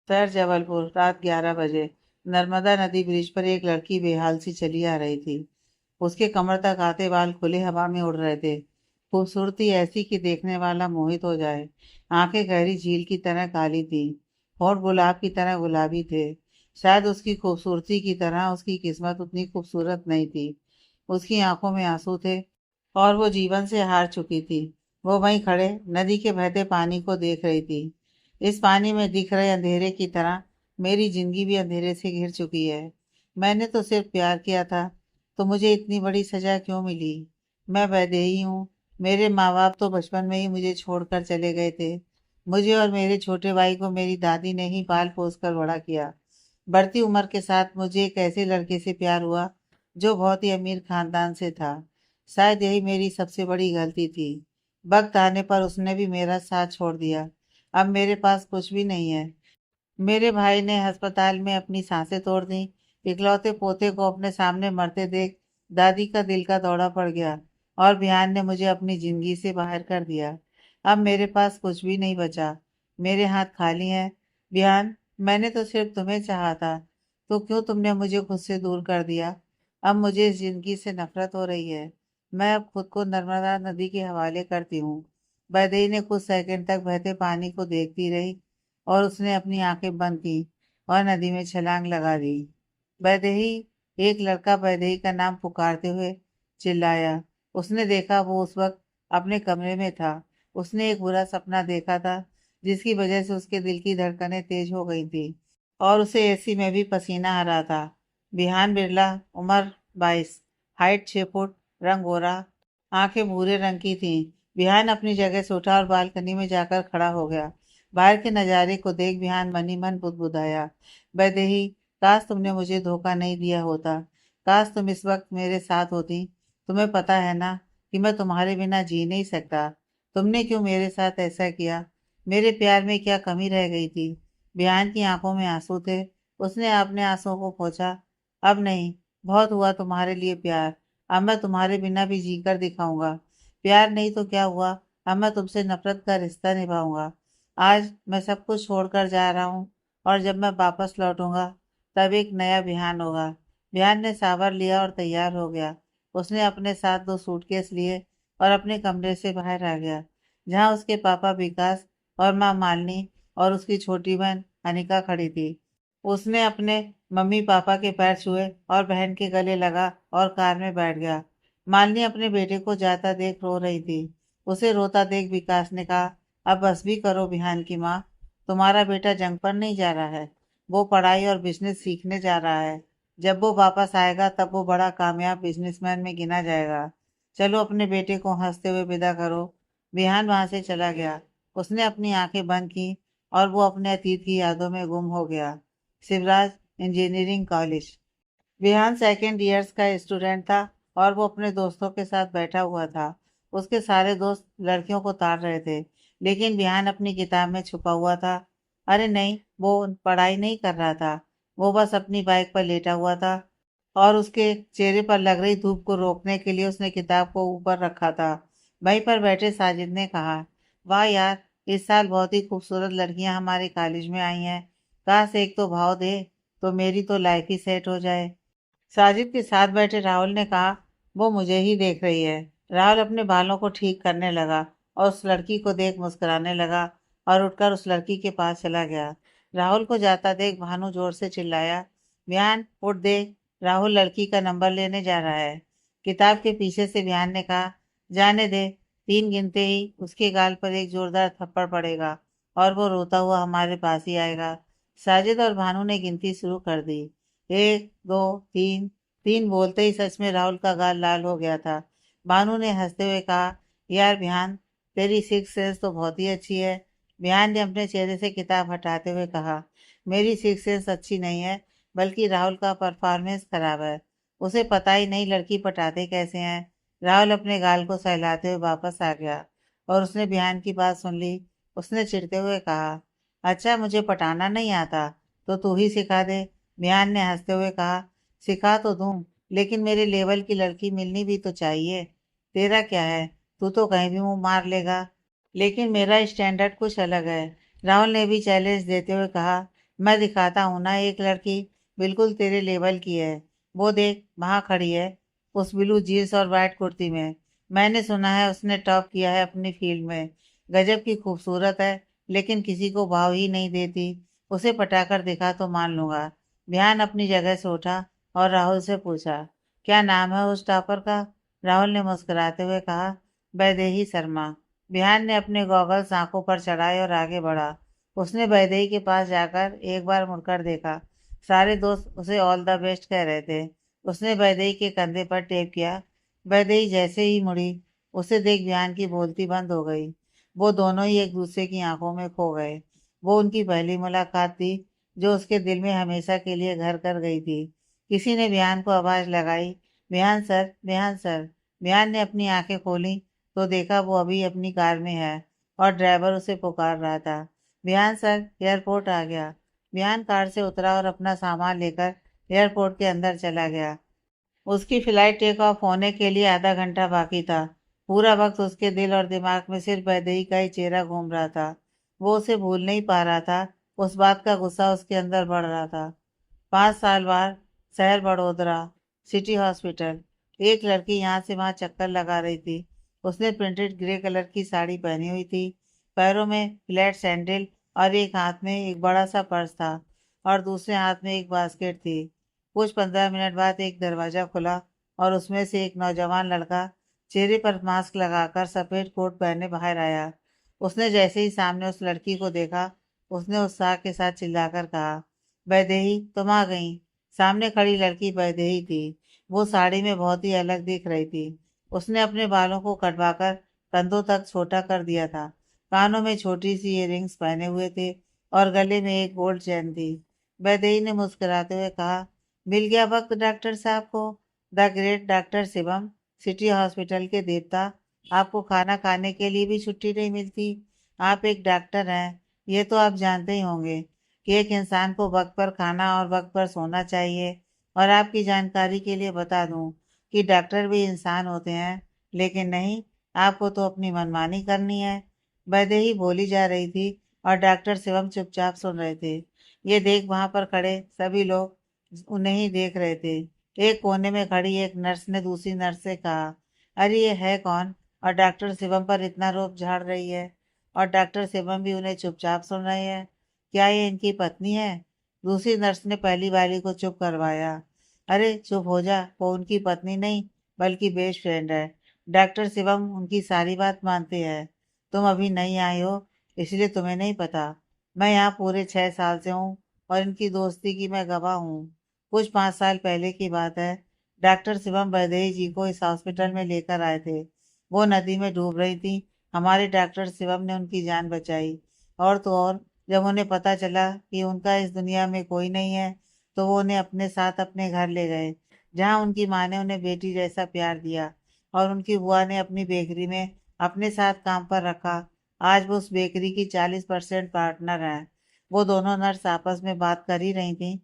शहर जबलपुर, रात 11 बजे। नर्मदा नदी ब्रिज पर एक लड़की बेहाल सी चली आ रही थी। उसके कमर तक आते बाल खुले हवा में उड़ रहे थे। खूबसूरती ऐसी कि देखने वाला मोहित हो जाए। आंखें गहरी झील की तरह काली थी। होंठ गुलाब की तरह गुलाबी थे। शायद उसकी खूबसूरती की तरह उसकी किस्मत उतनी खूबसूरत नहीं थी। उसकी आंखों में आंसू थे और वो जीवन से हार चुकी थी। वो वहीं खड़े नदी के बहते पानी को देख रही थी। इस पानी में दिख रहे अंधेरे की तरह मेरी जिंदगी भी अंधेरे से घिर चुकी है। मैंने तो सिर्फ प्यार किया था, तो मुझे इतनी बड़ी सजा क्यों मिली? मैं वैदेही हूँ। मेरे माँ बाप तो बचपन में ही मुझे छोड़कर चले गए थे। मुझे और मेरे छोटे भाई को मेरी दादी ने ही पाल पोस कर बड़ा किया। बढ़ती उम्र के साथ मुझे एक ऐसे लड़के से प्यार हुआ जो बहुत ही अमीर खानदान से था। शायद यही मेरी सबसे बड़ी गलती थी। वक्त आने पर उसने भी मेरा साथ छोड़ दिया। अब मेरे पास कुछ भी नहीं है। मेरे भाई ने अस्पताल में अपनी सांसें तोड़ दी। इकलौते पोते को अपने सामने मरते देख दादी का दिल का दौरा पड़ गया और बिहान ने मुझे अपनी जिंदगी से बाहर कर दिया। अब मेरे पास कुछ भी नहीं बचा। मेरे हाथ खाली हैं। बिहान, मैंने तो सिर्फ तुम्हें चाहा था, तो क्यों तुमने मुझे खुद से दूर कर दिया? अब मुझे इस जिंदगी से नफरत हो रही है। मैं अब खुद को नर्मदा नदी के हवाले करती हूँ। बदेई ने कुछ सेकंड तक बहते पानी को देखती रही और उसने अपनी आंखें बंद की और नदी में छलांग लगा दी। वैदेही, एक लड़का वैदेही का नाम पुकारते हुए चिल्लाया। उसने देखा वो उस वक्त अपने कमरे में था। उसने एक बुरा सपना देखा था जिसकी वजह से उसके दिल की धड़कनें तेज हो गई थी और उसे एसी में भी पसीना आ रहा था। बिहान बिरला, उम्र 22, हाइट 6 फुट, रंग गोरा, आंखें भूरे रंग की थीं। बिहान अपनी जगह से उठा और बालकनी में जाकर खड़ा हो गया। बाहर के नज़ारे को देख बिहान मन ही मन बुदबुदाया। वैदेही, काश तुमने मुझे धोखा नहीं दिया होता। काश तुम इस वक्त मेरे साथ होती। तुम्हें पता है ना कि मैं तुम्हारे बिना जी नहीं सकता। तुमने क्यों मेरे साथ ऐसा किया? मेरे प्यार में क्या कमी रह गई थी? बिहान की आंखों में आंसू थे। उसने अपने आंसुओं को पोंछा। अब नहीं, बहुत हुआ तुम्हारे लिए प्यार। अब मैं तुम्हारे बिना भी जीकर दिखाऊंगा। प्यार नहीं तो क्या हुआ, अब मैं तुमसे नफरत का रिश्ता निभाऊंगा। आज मैं सब कुछ छोड़कर जा रहा हूँ और जब मैं वापस लौटूंगा तब एक नया बिहान होगा। बिहान ने सावर लिया और तैयार हो गया। उसने अपने साथ 2 सूटकेस लिए और अपने कमरे से बाहर आ गया, जहाँ उसके पापा विकास और माँ मालिनी और उसकी छोटी बहन अनिका खड़ी थी। उसने अपने मम्मी पापा के पैर छुए और बहन के गले लगा और कार में बैठ गया। मालिनी अपने बेटे को जाता देख रो रही थी। उसे रोता देख विकास ने कहा, अब बस भी करो बिहान की माँ। तुम्हारा बेटा जंग पर नहीं जा रहा है, वो पढ़ाई और बिजनेस सीखने जा रहा है। जब वो वापस आएगा तब वो बड़ा कामयाब बिजनेसमैन में गिना जाएगा। चलो अपने बेटे को हंसते हुए विदा करो। बिहान वहां से चला गया। उसने अपनी आंखें बंद की और वो अपने अतीत की यादों में गुम हो गया। Shivraj engineering college. Vihaan second years का स्टूडेंट था और वो अपने दोस्तों के साथ बैठा हुआ था। उसके सारे दोस्त लड़कियों को ताड़ रहे थे, लेकिन विहान अपनी किताब में छुपा हुआ था। अरे नहीं, वो पढ़ाई नहीं कर रहा था। वो बस अपनी बाइक पर लेटा हुआ था और उसके चेहरे पर लग रही धूप को रोकने के लिए उसने किताब को ऊपर रखा था। वहीं पर बैठे साजिद ने कहा, वाह यार, इस साल बहुत ही खूबसूरत लड़कियां हमारे कॉलेज में आई हैं। काश एक तो भाव दे तो मेरी तो लाइफ ही सेट हो जाए। साजिद के साथ बैठे राहुल ने कहा, वो मुझे ही देख रही है। राहुल अपने बालों को ठीक करने लगा और उस लड़की को देख मुस्कुराने लगा और उठकर उस लड़की के पास चला गया। राहुल को जाता देख भानु जोर से चिल्लाया, विहान उठ दे, राहुल लड़की का नंबर लेने जा रहा है। किताब के पीछे से विहान ने कहा, जाने दे, 3 गिनते ही उसके गाल पर एक जोरदार थप्पड़ पड़ेगा और वो रोता हुआ हमारे पास ही आएगा। साजिद और भानु ने गिनती शुरू कर दी। 1, 2, 3। 3 बोलते ही सच में राहुल का गाल लाल हो गया था। भानु ने हंसते हुए कहा, यार बिहान, तेरी सिक्स सेंस तो बहुत ही अच्छी है। बिहान ने अपने चेहरे से किताब हटाते हुए कहा, मेरी सिक्स सेंस अच्छी नहीं है, बल्कि राहुल का परफॉर्मेंस खराब है। उसे पता ही नहीं लड़की पटाते कैसे हैं। राहुल अपने गाल को सहलाते हुए वापस आ गया और उसने बिहान की बात सुन ली। उसने चिढ़ते हुए कहा, अच्छा मुझे पटाना नहीं आता तो तू ही सिखा दे। मियान ने हंसते हुए कहा, सिखा तो दूं, लेकिन मेरे लेवल की लड़की मिलनी भी तो चाहिए। तेरा क्या है, तू तो कहीं भी मुंह मार लेगा, लेकिन मेरा स्टैंडर्ड कुछ अलग है। राहुल ने भी चैलेंज देते हुए कहा, मैं दिखाता हूँ ना, एक लड़की बिल्कुल तेरे लेवल की है। वो देख वहाँ खड़ी है, उस ब्लू जीन्स और वाइट कुर्ती में। मैंने सुना है उसने टॉप किया है अपनी फील्ड में। गजब की खूबसूरत है, लेकिन किसी को भाव ही नहीं देती। उसे पटाकर दिखा तो मान लूंगा। ध्यान अपनी जगह से उठा और राहुल से पूछा, क्या नाम है उस टॉपर का? राहुल ने मुस्कुराते हुए कहा, वैदेही शर्मा। बिहान ने अपने गॉगल्स आंखों पर चढ़ाए और आगे बढ़ा। उसने वैदेही के पास जाकर एक बार मुड़कर देखा। सारे दोस्त उसे ऑल द बेस्ट कह रहे थे। उसने वैदेही के कंधे पर टेप किया। वैदेही जैसे ही मुड़ी, उसे देख बिहान की बोलती बंद हो गई। वो दोनों ही एक दूसरे की आंखों में खो गए। वो उनकी पहली मुलाकात थी, जो उसके दिल में हमेशा के लिए घर कर गई थी। किसी ने बिहान को आवाज लगाई, बिहान सर, बिहान सर। बिहान ने अपनी आंखें खोली तो देखा वो अभी अपनी कार में है और ड्राइवर उसे पुकार रहा था। बिहान सर, एयरपोर्ट आ गया। बिहान कार से उतरा और अपना सामान लेकर एयरपोर्ट के अंदर चला गया। उसकी फ्लाइट टेक ऑफ होने के लिए आधा घंटा बाकी था। पूरा वक्त उसके दिल और दिमाग में सिर्फ वैदेही का ही चेहरा घूम रहा था। वो उसे भूल नहीं पा रहा था। उस बात का गुस्सा उसके अंदर बढ़ रहा था। 5 साल बाद शहर बड़ोदरा, सिटी हॉस्पिटल। एक लड़की यहाँ से वहाँ चक्कर लगा रही थी। उसने प्रिंटेड ग्रे कलर की साड़ी पहनी हुई थी, पैरों में फ्लैट सैंडल और एक हाथ में एक बड़ा सा पर्स था और दूसरे हाथ में एक बास्केट थी। कुछ 15 मिनट बाद एक दरवाजा खुला और उसमें से एक नौजवान लड़का चेहरे पर मास्क लगाकर सफेद कोट पहने बाहर आया। उसने जैसे ही सामने उस लड़की को देखा, उसने उत्साह के साथ चिल्लाकर कहा, वैदेही, तुम आ गई। सामने खड़ी लड़की वैदेही थी। वो साड़ी में बहुत ही अलग दिख रही थी। उसने अपने बालों को कटवाकर कंधों तक छोटा कर दिया था। कानों में छोटी सी इयररिंग्स पहने हुए थे और गले में एक गोल्ड चेन थी। वैदेही ने मुस्कुराते हुए कहा, मिल गया वक्त डॉक्टर साहब को। The great doctor Shivam, city hospital के देवता। आपको खाना खाने के लिए भी छुट्टी नहीं मिलती। आप एक डॉक्टर हैं, ये तो आप जानते ही होंगे कि एक इंसान को वक्त पर खाना और वक्त पर सोना चाहिए। और आपकी जानकारी के लिए बता दूं कि डॉक्टर भी इंसान होते हैं, लेकिन नहीं, आपको तो अपनी मनमानी करनी है। वैदेही बोली जा रही थी और डॉक्टर शिवम चुपचाप सुन रहे थे। ये देख वहां पर खड़े सभी लोग उन्हें ही देख रहे थे। एक कोने में खड़ी एक नर्स ने दूसरी नर्स से कहा, अरे ये है कौन, और डॉक्टर शिवम पर इतना रोब झाड़ रही है? और डॉक्टर शिवम भी उन्हें चुपचाप सुन रहे हैं। क्या ये इनकी पत्नी है? दूसरी नर्स ने पहली वाली को चुप करवाया। अरे चुप हो जा, वो उनकी पत्नी नहीं बल्कि बेस्ट फ्रेंड है। डॉक्टर शिवम उनकी सारी बात मानते हैं। तुम अभी नहीं आई हो, इसलिए तुम्हें नहीं पता। मैं यहाँ पूरे 6 साल से हूँ और इनकी दोस्ती की मैं गवाह हूँ। कुछ 5 साल पहले की बात है। डॉक्टर शिवम वैदेही जी को इस हॉस्पिटल में लेकर आए थे। वो नदी में डूब रही थी। हमारे डॉक्टर शिवम ने उनकी जान बचाई। और तो और, जब उन्हें पता चला कि उनका इस दुनिया में कोई नहीं है, तो वो उन्हें अपने साथ अपने घर ले गए, जहाँ उनकी माँ ने उन्हें बेटी जैसा प्यार दिया और उनकी बुआ ने अपनी बेकरी में अपने साथ काम पर रखा। आज वो उस बेकरी की 40% पार्टनर है। वो दोनों नर्स आपस में बात कर ही रही थी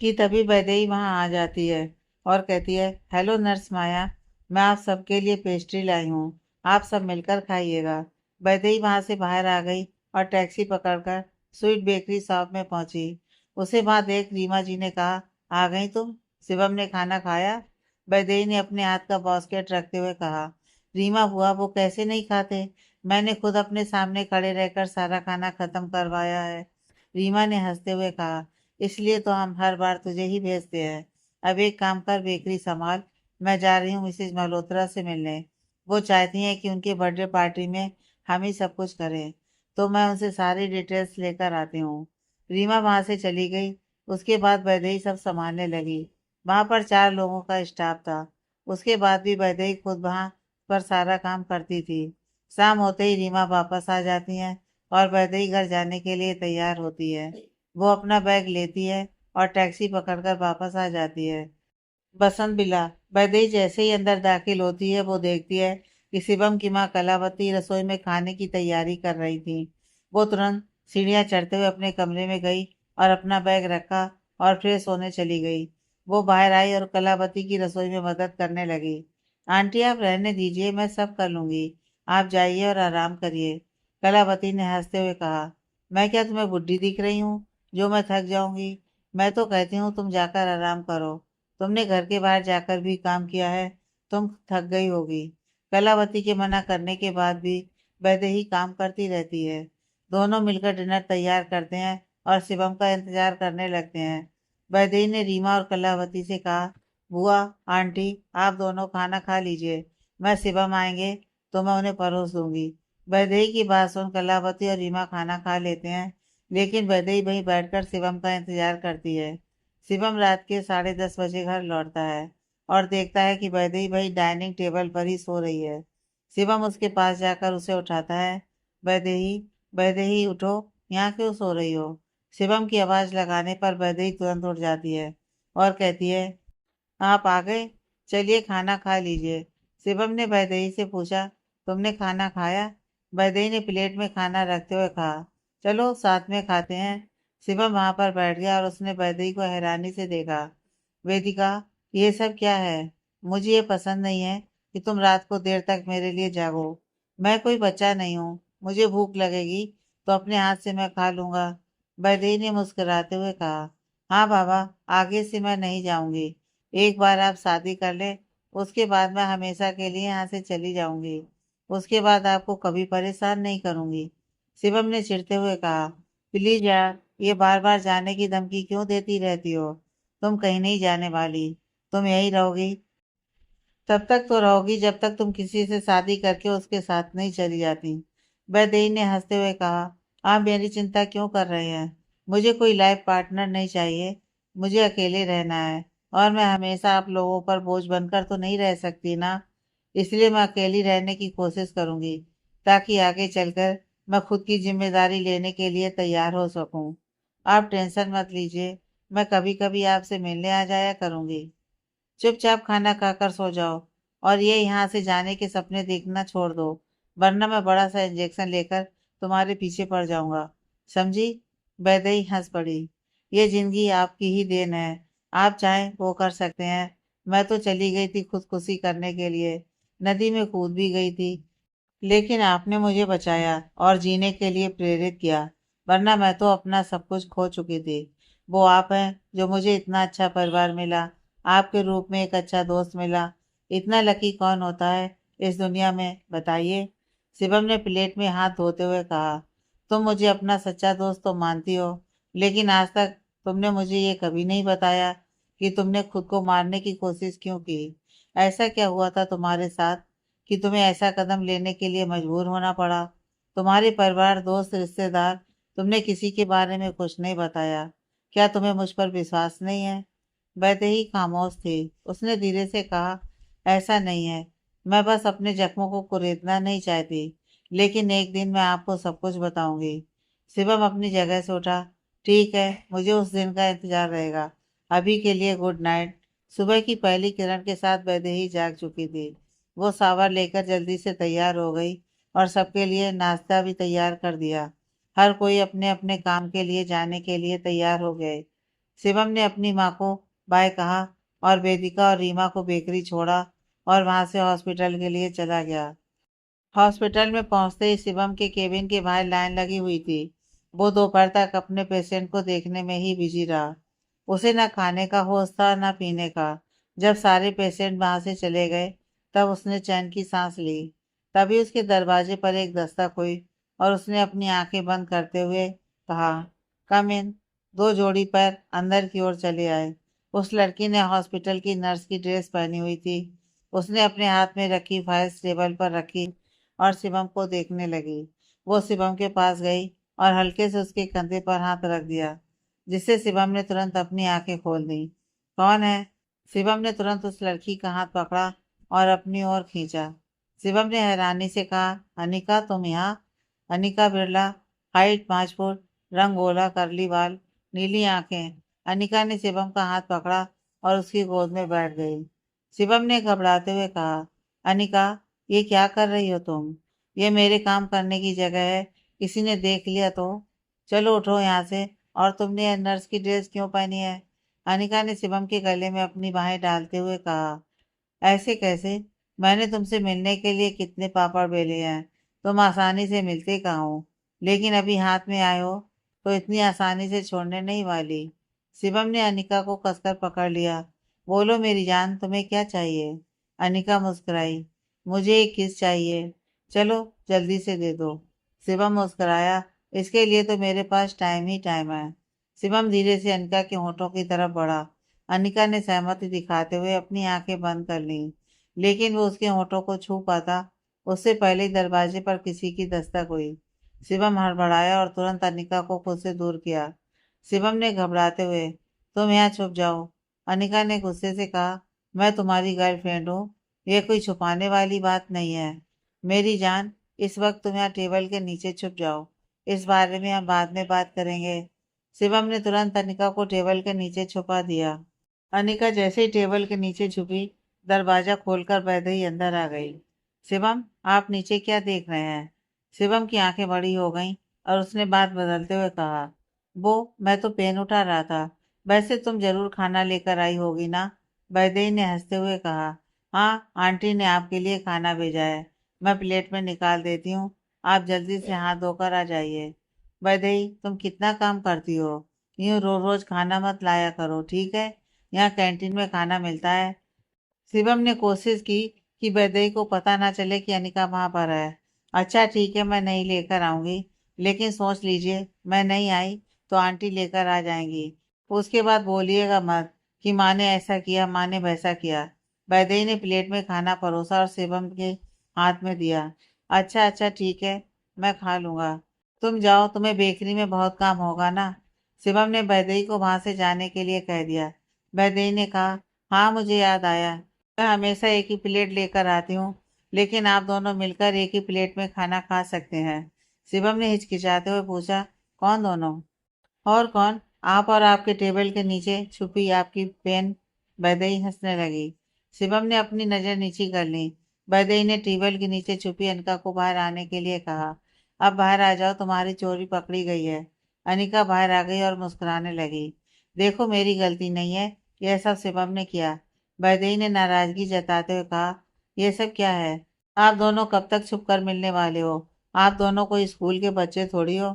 कि तभी वैदेही वहां आ जाती है और कहती है, हेलो नर्स माया, मैं आप सबके लिए पेस्ट्री लाई हूँ, आप सब मिलकर खाइएगा। वैदेही वहां से बाहर आ गई और टैक्सी पकड़कर स्वीट बेकरी शॉप में पहुंची। उसे वहां देख रीमा जी ने कहा, आ गई तुम, शिवम ने खाना खाया? वैदेही ने अपने हाथ का बास्केट रखते हुए कहा, रीमा बुआ, वो कैसे नहीं खाते? मैंने खुद अपने सामने खड़े रहकर सारा खाना खत्म करवाया है। रीमा ने हंसते हुए कहा, इसलिए तो हम हर बार तुझे ही भेजते हैं। अब एक काम कर, बेकरी संभाल। मैं जा रही हूँ मिसेज मल्होत्रा से मिलने। वो चाहती हैं कि उनके बर्थडे पार्टी में हम ही सब कुछ करें, तो मैं उनसे सारी डिटेल्स लेकर आती हूँ। रीमा वहां से चली गई। उसके बाद वैदेही सब संभालने लगी। वहां पर 4 लोगों का स्टाफ था। उसके बाद भी वैदेही खुद वहां पर सारा काम करती थी। शाम होते ही रीमा वापस आ जाती हैं और वैदेही घर जाने के लिए तैयार होती है। वो अपना बैग लेती है और टैक्सी पकड़कर वापस आ जाती है। बसंत बिला, वैदेही जैसे ही अंदर दाखिल होती है, वो देखती है कि शिवम की माँ कलावती रसोई में खाने की तैयारी कर रही थी। वो तुरंत सीढ़ियाँ चढ़ते हुए अपने कमरे में गई और अपना बैग रखा और फ्रेश होने चली गई। वो बाहर आई और कलावती की रसोई में मदद करने लगी। आंटी आप रहने दीजिए, मैं सब कर लूंगी। आप जाइए और आराम करिए, कलावती ने हंसते हुए कहा। मैं क्या तुम्हें बुढ़ी दिख रही हूँ? जो मैं थक जाऊंगी। मैं तो कहती हूँ तुम जाकर आराम करो। तुमने घर के बाहर जाकर भी काम किया है, तुम थक गई होगी। कलावती के मना करने के बाद भी वैदेही काम करती रहती है। दोनों मिलकर डिनर तैयार करते हैं और शिवम का इंतजार करने लगते हैं। वैदेही ने रीमा और कलावती से कहा, बुआ, आंटी, आप दोनों खाना खा लीजिए। मैं शिवम आएंगे तो मैं उन्हें परोस दूंगी। वैदेही की बात सुन कलावती और रीमा खाना खा लेते हैं, लेकिन वैदेही वहीं बैठकर शिवम का इंतजार करती है। शिवम रात के 10:30 बजे घर लौटता है और देखता है कि वैदेही वही डाइनिंग टेबल पर ही सो रही है। शिवम उसके पास जाकर उसे उठाता है। वैदेही, वैदेही उठो, यहाँ क्यों सो रही हो? शिवम की आवाज लगाने पर वैदेही तुरंत उठ जाती है और कहती है, आप आ गए, चलिए खाना खा लीजिए। शिवम ने वैदेही से पूछा, तुमने खाना खाया? वैदेही ने प्लेट में खाना रखते हुए कहा, चलो साथ में खाते हैं। शिवम वहां पर बैठ गया और उसने वैदेही को हैरानी से देखा। वेदिका, ये सब क्या है? मुझे ये पसंद नहीं है कि तुम रात को देर तक मेरे लिए जागो। मैं कोई बच्चा नहीं हूँ, मुझे भूख लगेगी तो अपने हाथ से मैं खा लूंगा। वैदेही ने मुस्कुराते हुए कहा, हाँ बाबा, आगे से मैं नहीं जाऊंगी। एक बार आप शादी कर ले, उसके बाद मैं हमेशा के लिए यहाँ से चली जाऊंगी। उसके बाद आपको कभी परेशान नहीं करूंगी। शिवम ने चिढ़ते हुए कहा, प्लीज यार, ये बार बार जाने की धमकी क्यों देती रहती हो? तुम कहीं नहीं जाने वाली, तुम यहीं रहोगी। तब तक तो रहोगी जब तक तुम किसी से शादी करके उसके साथ नहीं चली जाती। वैदेही ने हंसते हुए कहा, आप मेरी चिंता क्यों कर रहे हैं? मुझे कोई लाइफ पार्टनर नहीं चाहिए, मुझे अकेले रहना है। और मैं हमेशा आप लोगों पर बोझ बनकर तो नहीं रह सकती ना। इसलिए मैं अकेली रहने की कोशिश करूंगी, ताकि आगे चलकर मैं खुद की जिम्मेदारी लेने के लिए तैयार हो सकूं। आप टेंशन मत लीजिए, मैं कभी कभी आपसे मिलने आ जाया करूंगी। चुपचाप खाना खाकर सो जाओ और ये यहाँ से जाने के सपने देखना छोड़ दो, वरना मैं बड़ा सा इंजेक्शन लेकर तुम्हारे पीछे पड़ जाऊंगा, समझी? वैदेही हंस पड़ी। ये जिंदगी आपकी ही देन है, आप चाहें वो कर सकते हैं। मैं तो चली गई थी खुदकुशी करने के लिए, नदी में कूद भी गई थी, लेकिन आपने मुझे बचाया और जीने के लिए प्रेरित किया, वरना मैं तो अपना सब कुछ खो चुकी थी। वो आप हैं जो मुझे इतना अच्छा परिवार मिला, आपके रूप में एक अच्छा दोस्त मिला। इतना लकी कौन होता है इस दुनिया में, बताइए? शिवम ने प्लेट में हाथ धोते हुए कहा, तुम मुझे अपना सच्चा दोस्त तो मानती हो, लेकिन आज तक तुमने मुझे ये कभी नहीं बताया कि तुमने खुद को मारने की कोशिश क्यों की। ऐसा क्या हुआ था तुम्हारे साथ कि तुम्हें ऐसा कदम लेने के लिए मजबूर होना पड़ा? तुम्हारे परिवार, दोस्त, रिश्तेदार, तुमने किसी के बारे में कुछ नहीं बताया। क्या तुम्हें मुझ पर विश्वास नहीं है? वैदेही खामोश थी। उसने धीरे से कहा, ऐसा नहीं है, मैं बस अपने जख्मों को कुरेदना नहीं चाहती, लेकिन एक दिन मैं आपको सब कुछ बताऊंगी। शिवम अपनी जगह से उठा, ठीक है, मुझे उस दिन का इंतजार रहेगा। अभी के लिए गुड नाइट। सुबह की पहली किरण के साथ वैदेही जाग चुकी थी। वो शावर लेकर जल्दी से तैयार हो गई और सबके लिए नाश्ता भी तैयार कर दिया। हर कोई अपने अपने काम के लिए जाने के लिए तैयार हो गए। शिवम ने अपनी माँ को बाय कहा और वेदिका और रीमा को बेकरी छोड़ा और वहां से हॉस्पिटल के लिए चला गया। हॉस्पिटल में पहुंचते ही शिवम के केबिन के बाहर लाइन लगी हुई थी। वो दोपहर तक अपने पेशेंट को देखने में ही बिजी रहा। उसे न खाने का होश था न पीने का। जब सारे पेशेंट वहां से चले गए तब उसने चैन की सांस ली। तभी उसके दरवाजे पर एक दस्तक हुई और उसने अपनी आंखें बंद करते हुए कहा, कम इन। दो जोड़ी पैर अंदर की ओर चले आए। उस लड़की ने हॉस्पिटल की नर्स की ड्रेस पहनी हुई थी। उसने अपने हाथ में रखी फाइल्स टेबल पर रखी और शिवम को देखने लगी। वो शिवम के पास गई और हल्के से उसके कंधे पर हाथ रख दिया, जिससे शिवम ने तुरंत अपनी आंखें खोल दी। कौन है? शिवम ने तुरंत उस लड़की का हाथ पकड़ा और अपनी ओर खींचा। शिवम ने हैरानी से कहा, अनिका, तुम यहाँ? अनिका बिरला, हाइट 5 फुट, रंग गोला, करली बाल, नीली आंखें। अनिका ने शिवम का हाथ पकड़ा और उसकी गोद में बैठ गई। शिवम ने घबराते हुए कहा, अनिका, ये क्या कर रही हो तुम? ये मेरे काम करने की जगह है, किसी ने देख लिया तो? चलो उठो यहाँ से। और तुमने ये नर्स की ड्रेस क्यों पहनी है? अनिका ने शिवम के गले में अपनी बाहें डालते हुए कहा, ऐसे कैसे? मैंने तुमसे मिलने के लिए कितने पापड़ बेले हैं, तुम आसानी से मिलते कहाँ हो? लेकिन अभी हाथ में आए हो तो इतनी आसानी से छोड़ने नहीं वाली। शिवम ने अनिका को कसकर पकड़ लिया। बोलो मेरी जान, तुम्हें क्या चाहिए? अनिका मुस्कुराई। मुझे एक किस चाहिए। चलो जल्दी से दे दो। शिवम मुस्कुराया। इसके लिए तो मेरे पास टाइम ही टाइम है। शिवम धीरे से अनिका के होठों की तरफ बढ़ा। अनिका ने सहमति दिखाते हुए अपनी आंखें बंद कर लीं, लेकिन वो उसके होठों को छू पाता उससे पहले ही दरवाजे पर किसी की दस्तक हुई। शिवम हड़बड़ाया और तुरंत अनिका को खुद से दूर किया। शिवम ने घबराते हुए, तुम यहाँ छुप जाओ। अनिका ने गुस्से से कहा, मैं तुम्हारी गर्लफ्रेंड हूँ, ये कोई छुपाने वाली बात नहीं है। मेरी जान, इस वक्त तुम यहाँ टेबल के नीचे छुप जाओ। इस बारे में हम बाद में बात करेंगे। शिवम ने तुरंत अनिका को टेबल के नीचे छुपा दिया। अनिका जैसे ही टेबल के नीचे छुपी, दरवाजा खोलकर वैदेही अंदर आ गई। शिवम, आप नीचे क्या देख रहे हैं? शिवम की आंखें बड़ी हो गईं और उसने बात बदलते हुए कहा, वो मैं तो पेन उठा रहा था। वैसे तुम जरूर खाना लेकर आई होगी ना? वैदेही ने हंसते हुए कहा, हाँ, आंटी ने आपके लिए खाना भेजा है। मैं प्लेट में निकाल देती हूँ। आप जल्दी से हाथ धोकर आ जाइए। वैदेही, तुम कितना काम करती हो? यूं रोज रोज खाना मत लाया करो, ठीक है? यहाँ कैंटीन में खाना मिलता है। शिवम ने कोशिश की कि वैदेही को पता ना चले कि अनिका वहां पर है। अच्छा ठीक है, मैं नहीं लेकर आऊंगी, लेकिन सोच लीजिए मैं नहीं आई तो आंटी लेकर आ जाएंगी। उसके बाद बोलिएगा मत कि माँ ने ऐसा किया, माँ ने वैसा किया। वैदेही ने प्लेट में खाना परोसा और शिवम के हाथ में दिया। अच्छा अच्छा ठीक है, मैं खा लूंगा। तुम जाओ, तुम्हें बेकरी में बहुत काम होगा ना? शिवम ने वैदेही को वहां से जाने के लिए कह दिया। वैदेही ने कहा, हाँ मुझे याद आया, मैं हमेशा एक ही प्लेट लेकर आती हूँ, लेकिन आप दोनों मिलकर एक ही प्लेट में खाना खा सकते हैं। शिवम ने हिचकिचाते हुए पूछा, कौन दोनों? और कौन, आप और आपके टेबल के नीचे छुपी आपकी पेन। वैदेही हंसने लगी। शिवम ने अपनी नजर नीची कर ली। वैदेही ने टेबल के नीचे छुपी अनिका को बाहर आने के लिए कहा, अब बाहर आ जाओ, तुम्हारी चोरी पकड़ी गई है। अनिका बाहर आ गई और मुस्कुराने लगी। देखो मेरी गलती नहीं है, यह सब शिवम ने किया। वैदेही ने नाराजगी जताते हुए कहा, यह सब क्या है? आप दोनों कब तक छुप कर मिलने वाले हो? आप दोनों कोई स्कूल के बच्चे थोड़ी हो।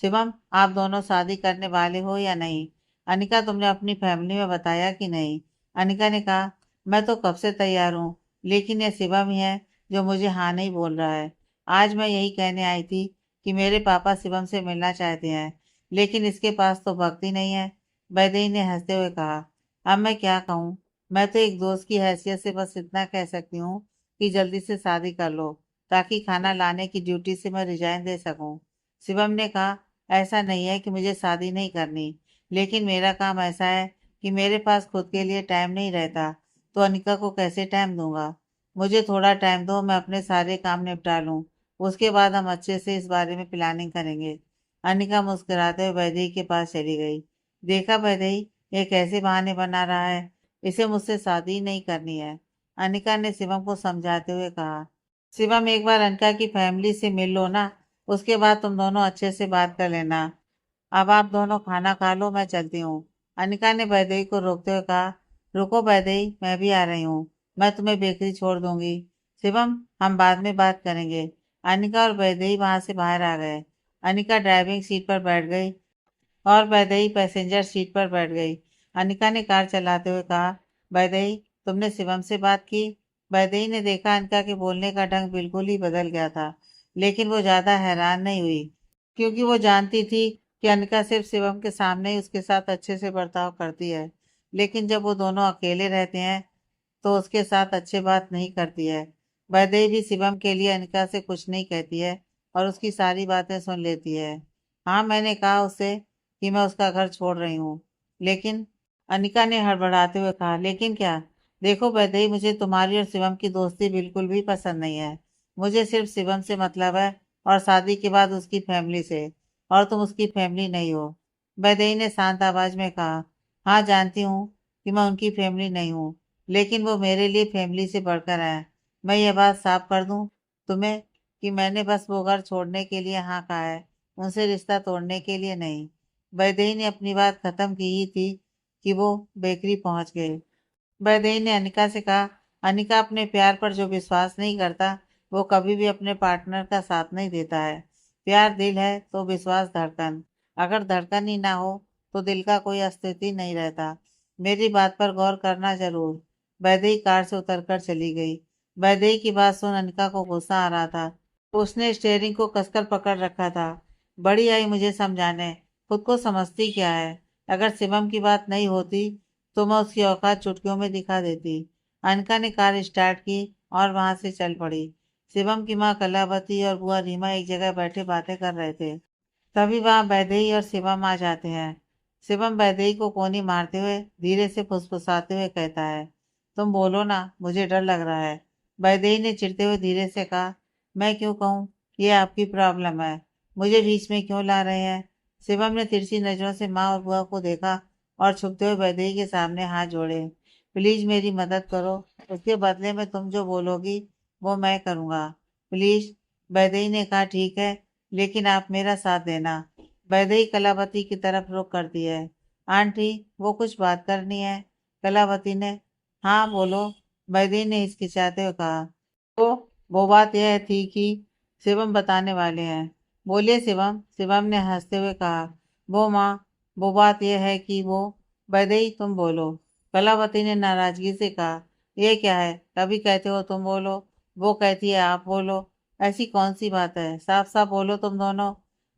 शिवम, आप दोनों शादी करने वाले हो या नहीं? अनिका, तुमने अपनी फैमिली में बताया कि नहीं? अनिका ने कहा, मैं तो कब से तैयार हूँ, लेकिन यह शिवम ही है जो मुझे हाँ नहीं बोल रहा है। आज मैं यही कहने आई थी कि मेरे पापा शिवम से मिलना चाहते हैं, लेकिन इसके पास तो वक्त ही नहीं है। वैदेही ने हंसते हुए कहा, अब मैं क्या कहूँ? मैं तो एक दोस्त की हैसियत से बस इतना कह सकती हूँ कि जल्दी से शादी कर लो, ताकि खाना लाने की ड्यूटी से मैं रिजाइन दे सकूं। शिवम ने कहा, ऐसा नहीं है कि मुझे शादी नहीं करनी, लेकिन मेरा काम ऐसा है कि मेरे पास खुद के लिए टाइम नहीं रहता, तो अनिका को कैसे टाइम दूंगा? मुझे थोड़ा टाइम दो, मैं अपने सारे काम निपटा लूं। उसके बाद हम अच्छे से इस बारे में प्लानिंग करेंगे। अनिका मुस्कुराते हुए वैदेही के पास चली गई। देखा वैदेही, ये कैसे बहाने बना रहा है, इसे मुझसे शादी ही नहीं करनी है। अनिका ने शिवम को समझाते हुए कहा। शिवम, एक बार अनिका की फैमिली से मिल लो ना, उसके बाद तुम दोनों अच्छे से बात कर लेना। अब आप दोनों खाना खा लो, मैं चलती हूँ। अनिका ने वैदेही को रोकते हुए कहा, रुको वैदेही, मैं भी आ रही हूँ। मैं तुम्हें बेकरी छोड़ दूंगी। शिवम, हम बाद में बात करेंगे। अनिका और वैदेही वहां से बाहर आ गए। अनिका ड्राइविंग सीट पर बैठ गई और वैदेही पैसेंजर सीट पर बैठ गई। अनिका ने कार चलाते हुए कहा, वैदेही, तुमने शिवम से बात की? वैदेही ने देखा अनिका के बोलने का ढंग बिल्कुल ही बदल गया था, लेकिन वो ज्यादा हैरान नहीं हुई, क्योंकि वो जानती थी कि अनिका सिर्फ शिवम के सामने ही उसके साथ अच्छे से बर्ताव करती है, लेकिन जब वो दोनों अकेले रहते हैं तो उसके साथ अच्छे बात नहीं करती है। वैदेही भी शिवम के लिए अनिका से कुछ नहीं कहती है और उसकी सारी बातें सुन लेती है। हाँ, मैंने कहा उससे कि मैं उसका घर छोड़ रही हूँ, लेकिन अनिका ने हड़बड़ाते हुए कहा, लेकिन क्या? देखो वैदेही, मुझे तुम्हारी और शिवम की दोस्ती बिल्कुल भी पसंद नहीं है। मुझे सिर्फ शिवम से मतलब है, और शादी के बाद उसकी फैमिली से, और तुम उसकी फैमिली नहीं हो। वैदेही ने शांत आवाज में कहा, हाँ जानती हूँ कि मैं उनकी फैमिली नहीं हूँ, लेकिन वो मेरे लिए फैमिली से बढ़कर है। मैं ये बात साफ कर दूं तुम्हें कि मैंने बस वो घर छोड़ने के लिए हाँ कहा है, उनसे रिश्ता तोड़ने के लिए नहीं। वैदेही ने अपनी बात खत्म की ही थी कि वो बेकरी पहुंच गए। वैदेही ने अनिका से कहा, अनिका, अपने प्यार पर जो विश्वास नहीं करता वो कभी भी अपने पार्टनर का साथ नहीं देता है। प्यार दिल है तो विश्वास धड़कन। अगर धड़कन ही ना हो तो दिल का कोई अस्तित्व ही नहीं रहता। मेरी बात पर गौर करना जरूर। वैदेही कार से उतरकर चली गई। वैदेही की बात सुन अनिका को गुस्सा आ रहा था। उसने स्टेयरिंग को कसकर पकड़ रखा था। बड़ी आई मुझे समझाने, खुद को समझती क्या है। अगर शिवम की बात नहीं होती तो मैं उसकी औकात चुटकियों में दिखा देती। अनिका ने कार स्टार्ट की और वहां से चल पड़ी। शिवम की माँ कलावती और बुआ रीमा एक जगह बैठे बातें कर रहे थे। तभी वहां वैदेही और शिवम आ जाते हैं। शिवम वैदेही को कोनी मारते हुए धीरे से फुसफुसाते हुए कहता है, तुम बोलो ना, मुझे डर लग रहा है। वैदेही ने चिढ़ते हुए धीरे से कहा, मैं क्यों कहूँ, ये आपकी प्रॉब्लम है, मुझे बीच में क्यों ला रहे हैं। शिवम ने तिरछी नजरों से माँ और बुआ को देखा और छुपते हुए वैदेही के सामने हाथ जोड़े। प्लीज मेरी मदद करो, उसके बदले में तुम जो बोलोगी वो मैं करूँगा, प्लीज। वैदेही ने कहा, ठीक है, लेकिन आप मेरा साथ देना। वैदेही कलावती की तरफ रुख करती है। आंटी, वो कुछ बात करनी है। कलावती ने, हाँ बोलो, वैदेही ने हिचकिचाते हुए कहा। तो वो बात यह थी कि शिवम बताने वाले हैं। बोलिए शिवम, शिवम ने हंसते हुए कहा। वो माँ, वो बात यह है कि वो। वैदेही, तुम बोलो। कलावती ने नाराजगी से कहा, ये क्या है, कभी कहते हो तुम बोलो, वो कहती है आप बोलो। ऐसी कौन सी बात है, साफ साफ बोलो तुम दोनों।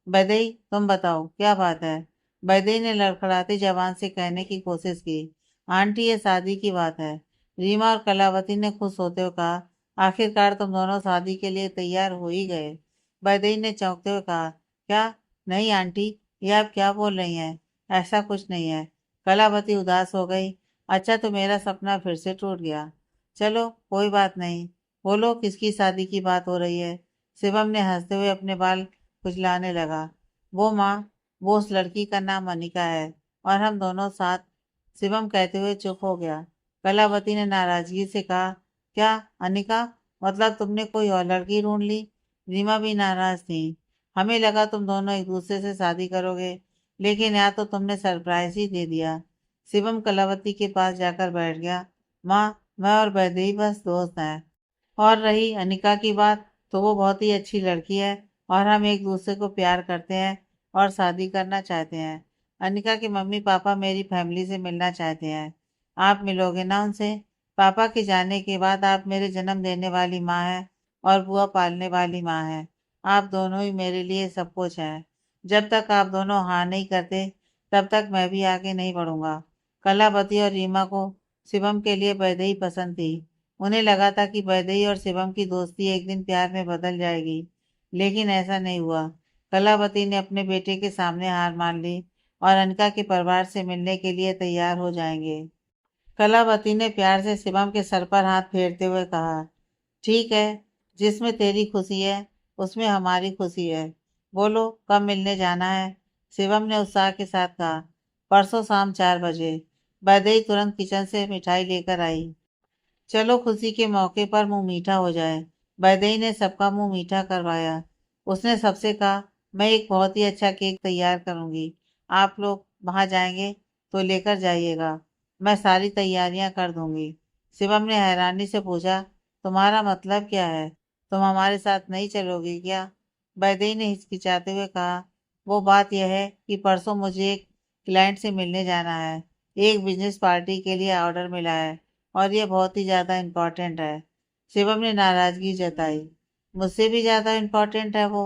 वैदेही, तुम बताओ क्या बात है। वैदेही ने लड़खड़ाती जबान से कहने की कोशिश की, आंटी ये शादी की बात है। रीमा और कलावती ने खुश होते हुए कहा, आखिरकार तुम दोनों शादी के लिए तैयार हो ही गए। वैदेही ने चौंकते हुए कहा, क्या? नहीं आंटी, ये आप क्या बोल रही हैं, ऐसा कुछ नहीं है। कलावती उदास हो गई। अच्छा, तो मेरा सपना फिर से टूट गया। चलो कोई बात नहीं, बोलो किसकी शादी की बात हो रही है। शिवम ने हंसते हुए अपने बाल खुजलाने लगा। वो माँ, वो उस लड़की का नाम अनिका है और हम दोनों साथ। शिवम कहते हुए चुप हो गया। कलावती ने नाराजगी से कहा, क्या अनिका, मतलब तुमने कोई और लड़की ढूंढ ली। रीमा भी नाराज थी। हमें लगा तुम दोनों एक दूसरे से शादी करोगे, लेकिन यहाँ तो तुमने सरप्राइज ही दे दिया। शिवम कलावती के पास जाकर बैठ गया। माँ, मैं और वैदेही बस दोस्त हैं। और रही अनिका की बात, तो वो बहुत ही अच्छी लड़की है और हम एक दूसरे को प्यार करते हैं और शादी करना चाहते हैं। अनिका के मम्मी पापा मेरी फैमिली से मिलना चाहते हैं। आप मिलोगे ना उनसे। पापा के जाने के बाद आप मेरे जन्म देने वाली माँ है और बुआ पालने वाली माँ है। आप दोनों ही मेरे लिए सब कुछ हैं। जब तक आप दोनों हाँ नहीं करते तब तक मैं भी आगे नहीं बढ़ूंगा। कलावती और रीमा को शिवम के लिए वैदेही पसंद थी। उन्हें लगा था कि वैदेही और शिवम की दोस्ती एक दिन प्यार में बदल जाएगी, लेकिन ऐसा नहीं हुआ। कलावती ने अपने बेटे के सामने हार मान ली और अनिका के परिवार से मिलने के लिए तैयार हो जाएंगे। कलावती ने प्यार से शिवम के सर पर हाथ फेरते हुए कहा, ठीक है, जिसमें तेरी खुशी है उसमें हमारी खुशी है। बोलो कब मिलने जाना है। शिवम ने उत्साह के साथ कहा, परसों शाम 4 बजे। वैदेही तुरंत किचन से मिठाई लेकर आई। चलो खुशी के मौके पर मुंह मीठा हो जाए। वैदेही ने सबका मुंह मीठा करवाया। उसने सबसे कहा, मैं एक बहुत ही अच्छा केक तैयार करूंगी, आप लोग वहां जाएंगे तो लेकर जाइएगा, मैं सारी तैयारियां कर दूंगी। शिवम ने हैरानी से पूछा, तुम्हारा मतलब क्या है, तुम हमारे साथ नहीं चलोगी क्या। वैदेही ने हिचकिचाते हुए कहा, वो बात यह है कि परसों मुझे एक क्लाइंट से मिलने जाना है। एक बिजनेस पार्टी के लिए ऑर्डर मिला है और ये बहुत ही ज्यादा इम्पोर्टेंट है। शिवम ने नाराजगी जताई, मुझसे भी ज्यादा इम्पोर्टेंट है वो।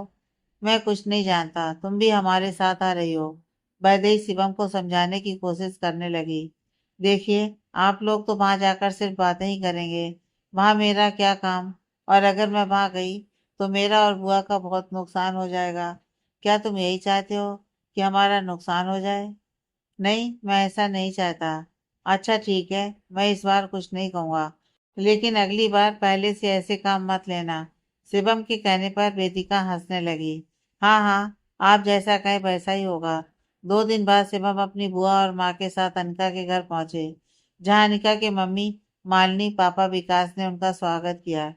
मैं कुछ नहीं जानता, तुम भी हमारे साथ आ रही हो। वैदेही शिवम को समझाने की कोशिश करने लगी, देखिए, आप लोग तो वहां जाकर सिर्फ बातें ही करेंगे, वहां मेरा क्या काम। और अगर मैं वहां गई तो मेरा और बुआ का बहुत नुकसान हो जाएगा। क्या तुम यही चाहते हो कि हमारा नुकसान हो जाए। नहीं, मैं ऐसा नहीं चाहता। अच्छा ठीक है, मैं इस बार कुछ नहीं कहूँगा, लेकिन अगली बार पहले से ऐसे काम मत लेना। शिवम के कहने पर वेदिका हंसने लगी। हाँ हाँ, आप जैसा कहें वैसा ही होगा। 2 दिन बाद शिवम अपनी बुआ और माँ के साथ अनिका के घर पहुंचे, जहाँ अनिका के मम्मी मालिनी, पापा विकास ने उनका स्वागत किया।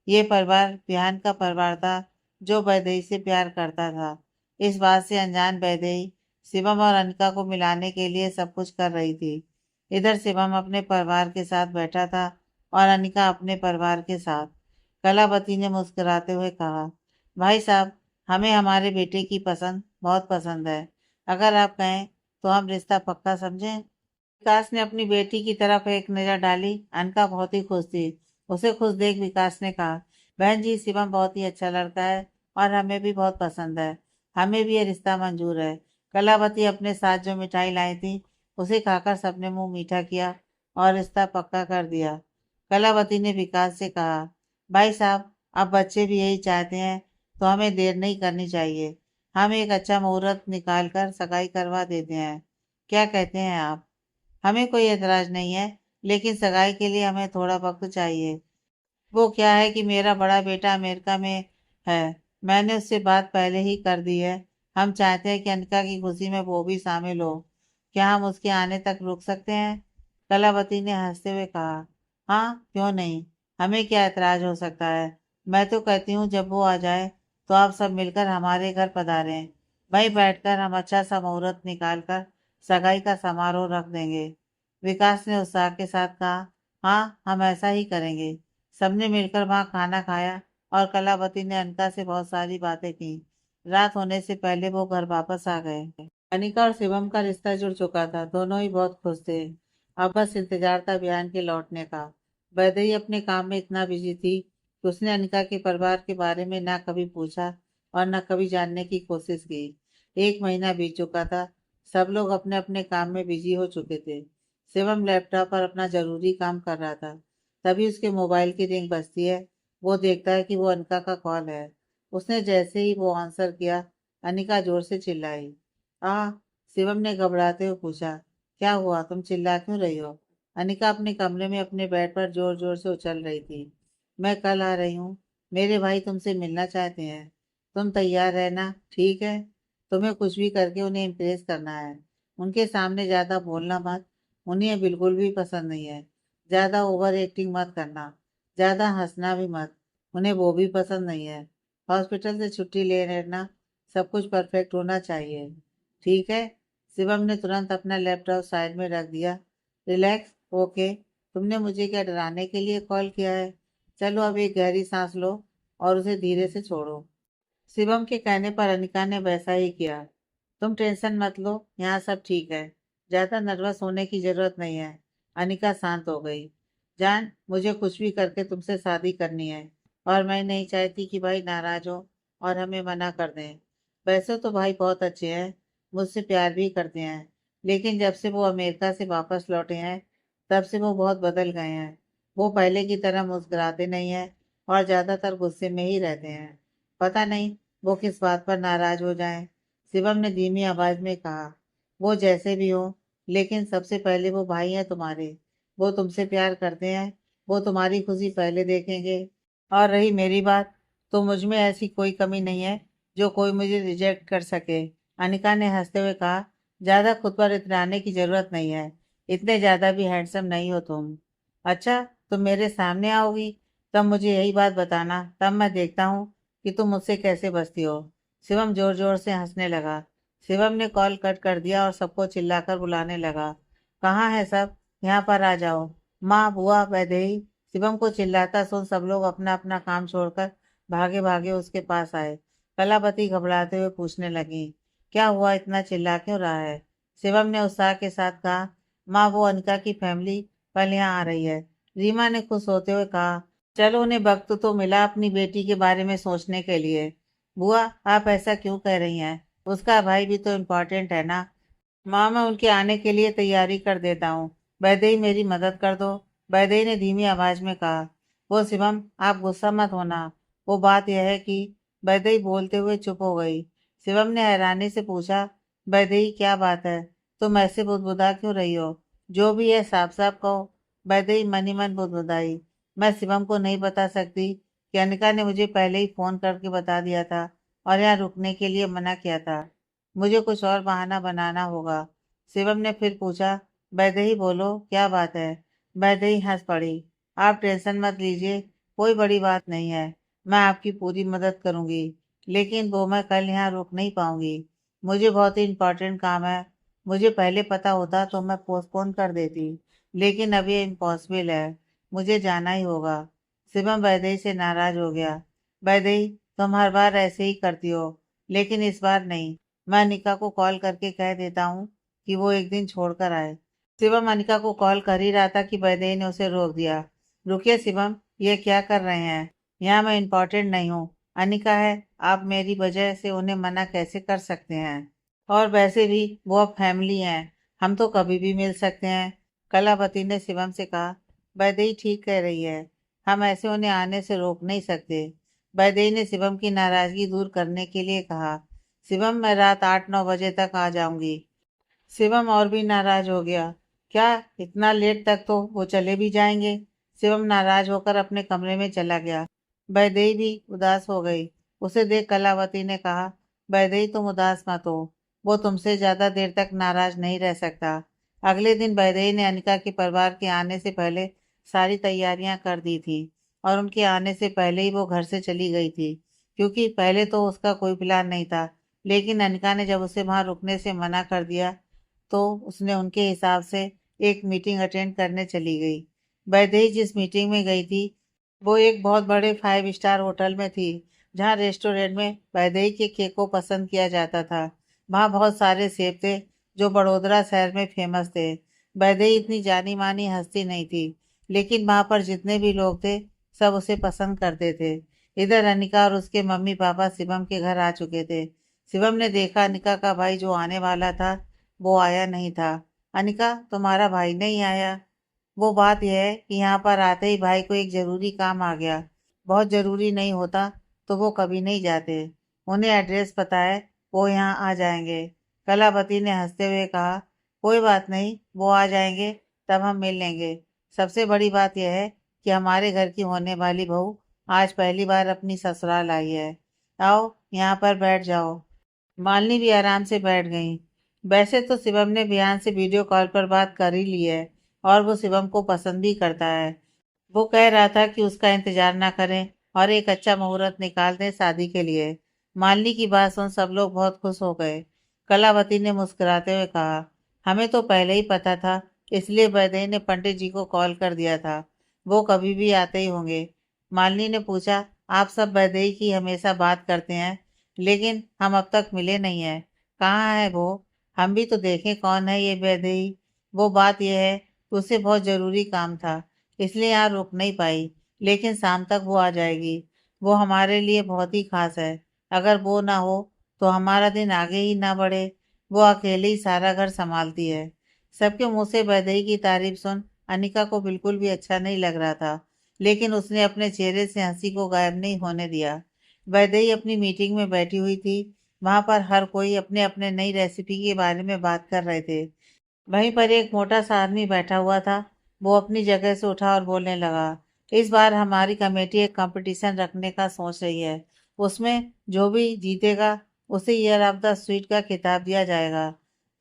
ये परिवार बिहान का परिवार था जो वैदेही से प्यार करता था। इस बात से अनजान वैदेही शिवम और अनिका को मिलाने के लिए सब कुछ कर रही थी। इधर शिवम अपने परिवार के साथ बैठा था और अनिका अपने परिवार के साथ। कलावती ने मुस्कुराते हुए कहा, भाई साहब, हमें हमारे बेटे की पसंद बहुत पसंद है। अगर आप कहें तो हम रिश्ता पक्का समझें। विकास ने अपनी बेटी की तरफ एक नजर डाली। अनका बहुत ही खुश थी। उसे खुश देख विकास ने कहा, बहन जी, शिवम बहुत ही अच्छा लड़का है और हमें भी बहुत पसंद है। हमें भी ये रिश्ता मंजूर है। कलावती अपने साथ जो मिठाई लाई थी उसे खाकर सबने मुंह मीठा किया और रिश्ता पक्का कर दिया। कलावती ने विकास से कहा, भाई साहब, अब बच्चे भी यही चाहते हैं तो हमें देर नहीं करनी चाहिए। हम एक अच्छा मुहूर्त निकाल कर सगाई करवा देते हैं। क्या कहते हैं आप? हमें कोई एतराज नहीं है, लेकिन सगाई के लिए हमें थोड़ा वक्त चाहिए। वो क्या है कि मेरा बड़ा बेटा अमेरिका में है। मैंने उससे बात पहले ही कर दी है। हम चाहते हैं कि अनिका की खुशी में वो भी शामिल हो। क्या हम उसके आने तक रुक सकते हैं? कलावती ने हंसते हुए कहा, हाँ, क्यों नहीं। हमें क्या एतराज हो सकता है। मैं तो कहती हूँ जब वो आ जाए तो आप सब मिलकर हमारे घर पधारें। वहीं बैठकर हम अच्छा सा मुहूर्त निकाल कर सगाई का समारोह रख देंगे। विकास ने उत्साह के साथ कहा, हाँ, हम ऐसा ही करेंगे। सबने मिलकर वहां खाना खाया और कलावती ने अनिका से बहुत सारी बातें की। रात होने से पहले वो घर वापस आ गए। अनिका और शिवम का रिश्ता जुड़ चुका था। दोनों ही बहुत खुश थे। अब बस इंतजार था बयान के लौटने का। वैदेही अपने काम में इतना बिजी थी कि उसने अनिका के परिवार के बारे में ना कभी पूछा और न कभी जानने की कोशिश की। एक महीना बीत चुका था। सब लोग अपने अपने काम में बिजी हो चुके थे। शिवम लैपटॉप पर अपना जरूरी काम कर रहा था। तभी उसके मोबाइल की रिंग बजती है। वो देखता है कि वो अनिका का कॉल है। उसने जैसे ही वो आंसर किया, अनिका जोर से चिल्लाई। आ शिवम ने घबराते हुए पूछा, क्या हुआ? तुम चिल्ला क्यों रही हो? अनिका अपने कमरे में अपने बेड पर जोर जोर से उछल रही थी। मैं कल आ रही हूँ। मेरे भाई तुमसे मिलना चाहते हैं। तुम तैयार रहना, ठीक है? तुम्हें कुछ भी करके उन्हें इम्प्रेस करना है। उनके सामने ज्यादा बोलना मत। उन्हें ये बिल्कुल भी पसंद नहीं है। ज्यादा ओवर एक्टिंग मत करना। ज्यादा हंसना भी मत। उन्हें वो भी पसंद नहीं है। हॉस्पिटल से छुट्टी ले लेना। सब कुछ परफेक्ट होना चाहिए, ठीक है? शिवम ने तुरंत अपना लैपटॉप साइड में रख दिया। Relax, okay. तुमने मुझे क्या डराने के लिए कॉल किया है? चलो अब एक गहरी सांस लो और उसे धीरे से छोड़ो। शिवम के कहने पर अनिका ने वैसा ही किया। तुम टेंशन मत लो, यहाँ सब ठीक है। ज्यादा नर्वस होने की जरूरत नहीं है। अनिका शांत हो गई। जान, मुझे कुछ भी करके तुमसे शादी करनी है और मैं नहीं चाहती कि भाई नाराज हो और हमें मना कर दें। वैसे तो भाई बहुत अच्छे हैं, मुझसे प्यार भी करते हैं, लेकिन जब से वो अमेरिका से वापस लौटे हैं तब से वो बहुत बदल गए हैं। वो पहले की तरह मुस्कुराते नहीं हैं और ज्यादातर गुस्से में ही रहते हैं। पता नहीं वो किस बात पर नाराज हो जाएं। शिवम ने धीमी आवाज में कहा, वो जैसे भी हो, लेकिन सबसे पहले वो भाई हैं तुम्हारे। वो तुमसे प्यार करते हैं। वो तुम्हारी खुशी पहले देखेंगे। और रही मेरी बात, तो मुझ में ऐसी कोई कमी नहीं है जो कोई मुझे रिजेक्ट कर सके। अनिका ने हंसते हुए कहा, ज्यादा खुद पर इतराने की जरूरत नहीं है। इतने ज्यादा भी हैंडसम नहीं हो तुम। अच्छा, तुम मेरे सामने आओगी तब मुझे यही बात बताना, तब मैं देखता हूँ कि तुम मुझसे कैसे बचती हो। शिवम जोर जोर से हंसने लगा। शिवम ने कॉल कट कर दिया और सबको चिल्लाकर बुलाने लगा। कहाँ है सब? यहाँ पर आ जाओ। माँ, बुआ, वैदेही। शिवम को चिल्लाता सुन सब लोग अपना अपना काम छोड़कर भागे भागे उसके पास आए। कलापति घबराते हुए पूछने लगी, क्या हुआ? इतना चिल्ला क्यों रहा है? शिवम ने उत्साह के साथ कहा, माँ, वो अनिका की फैमिली कल यहाँ आ रही है। रीमा ने खुश होते हुए कहा, चलो, उन्हें वक्त तो मिला अपनी बेटी के बारे में सोचने के लिए। बुआ, आप ऐसा क्यों कह रही हैं? उसका भाई भी तो इम्पोर्टेंट है ना। माँ, मैं उनके आने के लिए तैयारी कर देता हूँ। वैदेही, मेरी मदद कर दो। वैदेही ने धीमी आवाज में कहा। वो शिवम, आप गुस्सा मत होना। वो बात यह है कि वैदेही बोलते हुए चुप हो गई। शिवम ने हैरानी से पूछा, वैदेही, क्या बात है? तुम ऐसे बुदबुदा क्यों रही हो? जो भी है साफ साफ कहो। वैदेही मन ही मन बुदबुदाई। मैं शिवम को नहीं बता सकती कि अनिका ने मुझे पहले ही फोन करके बता दिया था और यहाँ रुकने के लिए मना किया था। मुझे कुछ और बहाना बनाना होगा। शिवम ने फिर पूछा, वैदेही, बोलो, क्या बात है? वैदेही हंस पड़ी। आप टेंशन मत लीजिए, कोई बड़ी बात नहीं है। मैं आपकी पूरी मदद करूंगी, लेकिन वो मैं कल यहाँ रुक नहीं पाऊंगी। मुझे बहुत ही इंपॉर्टेंट काम है। मुझे पहले पता होता तो मैं पोस्टपोन कर देती, लेकिन अब ये इम्पॉसिबल है। मुझे जाना ही होगा। शिवम वैदेही से नाराज हो गया। वैदेही, तुम हर बार ऐसे ही करती हो, लेकिन इस बार नहीं। मैं अनिका को कॉल करके कह देता हूँ कि वो एक दिन छोड़कर आए। शिवम अनिका को कॉल कर ही रहा था कि वैदेही ने उसे रोक दिया। रुकिए शिवम, ये क्या कर रहे हैं? यहाँ मैं इम्पोर्टेंट नहीं हूँ, अनिका है। आप मेरी वजह से उन्हें मना कैसे कर सकते हैं? और वैसे भी वो अब फैमिली हैं, हम तो कभी भी मिल सकते हैं। कलावती ने शिवम से कहा। वैदेही ठीक कह रही है, हम ऐसे उन्हें आने से रोक नहीं सकते। वैदेही ने शिवम की नाराजगी दूर करने के लिए कहा। शिवम, मैं रात 8-9 बजे तक आ जाऊंगी। शिवम और भी नाराज हो गया। क्या, इतना लेट तक तो वो चले भी जाएंगे? शिवम नाराज होकर अपने कमरे में चला गया। वैदेही भी उदास हो गई। उसे देख कलावती ने कहा। वैदेही, तुम उदास मत हो, वो तुमसे ज्यादा देर तक नाराज नहीं रह सकता। अगले दिन वैदेही ने अनिका के परिवार के आने से पहले सारी तैयारियां कर दी थी और उनके आने से पहले ही वो घर से चली गई थी, क्योंकि पहले तो उसका कोई प्लान नहीं था। लेकिन अनिका ने जब उसे वहां रुकने से मना कर दिया तो उसने उनके हिसाब से एक मीटिंग अटेंड करने चली गई। वैदेही जिस मीटिंग में गई थी वो एक बहुत बड़े 5 स्टार होटल में थी, जहाँ रेस्टोरेंट में वैदेही के केक को पसंद किया जाता था। वहाँ बहुत सारे सेब थे जो बड़ोदरा शहर में फेमस थे। वैदेही इतनी जानी मानी हस्ती नहीं थी, लेकिन वहाँ पर जितने भी लोग थे सब उसे पसंद करते थे। इधर अनिका और उसके मम्मी पापा शिवम के घर आ चुके थे। शिवम ने देखा अनिका का भाई जो आने वाला था वो आया नहीं था। अनिका, तुम्हारा भाई नहीं आया? वो बात यह है कि यहाँ पर आते ही भाई को एक जरूरी काम आ गया। बहुत जरूरी नहीं होता तो वो कभी नहीं जाते। उन्हें एड्रेस पता है, वो यहाँ आ जाएंगे। कलावती ने हंसते हुए कहा। कोई बात नहीं, वो आ जाएंगे, तब हम मिल लेंगे। सबसे बड़ी बात यह है कि हमारे घर की होने वाली बहू आज पहली बार अपनी ससुराल आई है। आओ यहाँ पर बैठ जाओ। मालिनी भी आराम से बैठ गई। वैसे तो शिवम ने बिहान से वीडियो कॉल पर बात कर ही ली है और वो शिवम को पसंद भी करता है। वो कह रहा था कि उसका इंतजार ना करें और एक अच्छा मुहूर्त निकाल दें शादी के लिए। मालिनी की बात सुन सब लोग बहुत खुश हो गए। कलावती ने मुस्कुराते हुए कहा। हमें तो पहले ही पता था, इसलिए वैदेही ने पंडित जी को कॉल कर दिया था। वो कभी भी आते ही होंगे। मालिनी ने पूछा। आप सब वैदेही की हमेशा बात करते हैं, लेकिन हम अब तक मिले नहीं हैं। कहाँ है वो? हम भी तो देखें कौन है ये वैदेही। वो बात यह है कि उसे बहुत जरूरी काम था, इसलिए यहाँ रुक नहीं पाई, लेकिन शाम तक वो आ जाएगी। वो हमारे लिए बहुत ही खास है। अगर वो ना हो तो हमारा दिन आगे ही ना बढ़े। वो अकेले ही सारा घर संभालती है। सबके मुंह से वैदेही की तारीफ सुन अनिका को बिल्कुल भी अच्छा नहीं लग रहा था, लेकिन उसने अपने चेहरे से हंसी को गायब नहीं होने दिया। वैदेही अपनी मीटिंग में बैठी हुई थी। वहां पर हर कोई अपने अपने नई रेसिपी के बारे में बात कर रहे थे। वहीं पर एक मोटा सा आदमी बैठा हुआ था। वो अपनी जगह से उठा और बोलने लगा। इस बार हमारी कमेटी एक कंपटीशन रखने का सोच रही है। उसमें जो भी जीतेगा उसे ईयर ऑफ द स्वीट का खिताब दिया जाएगा।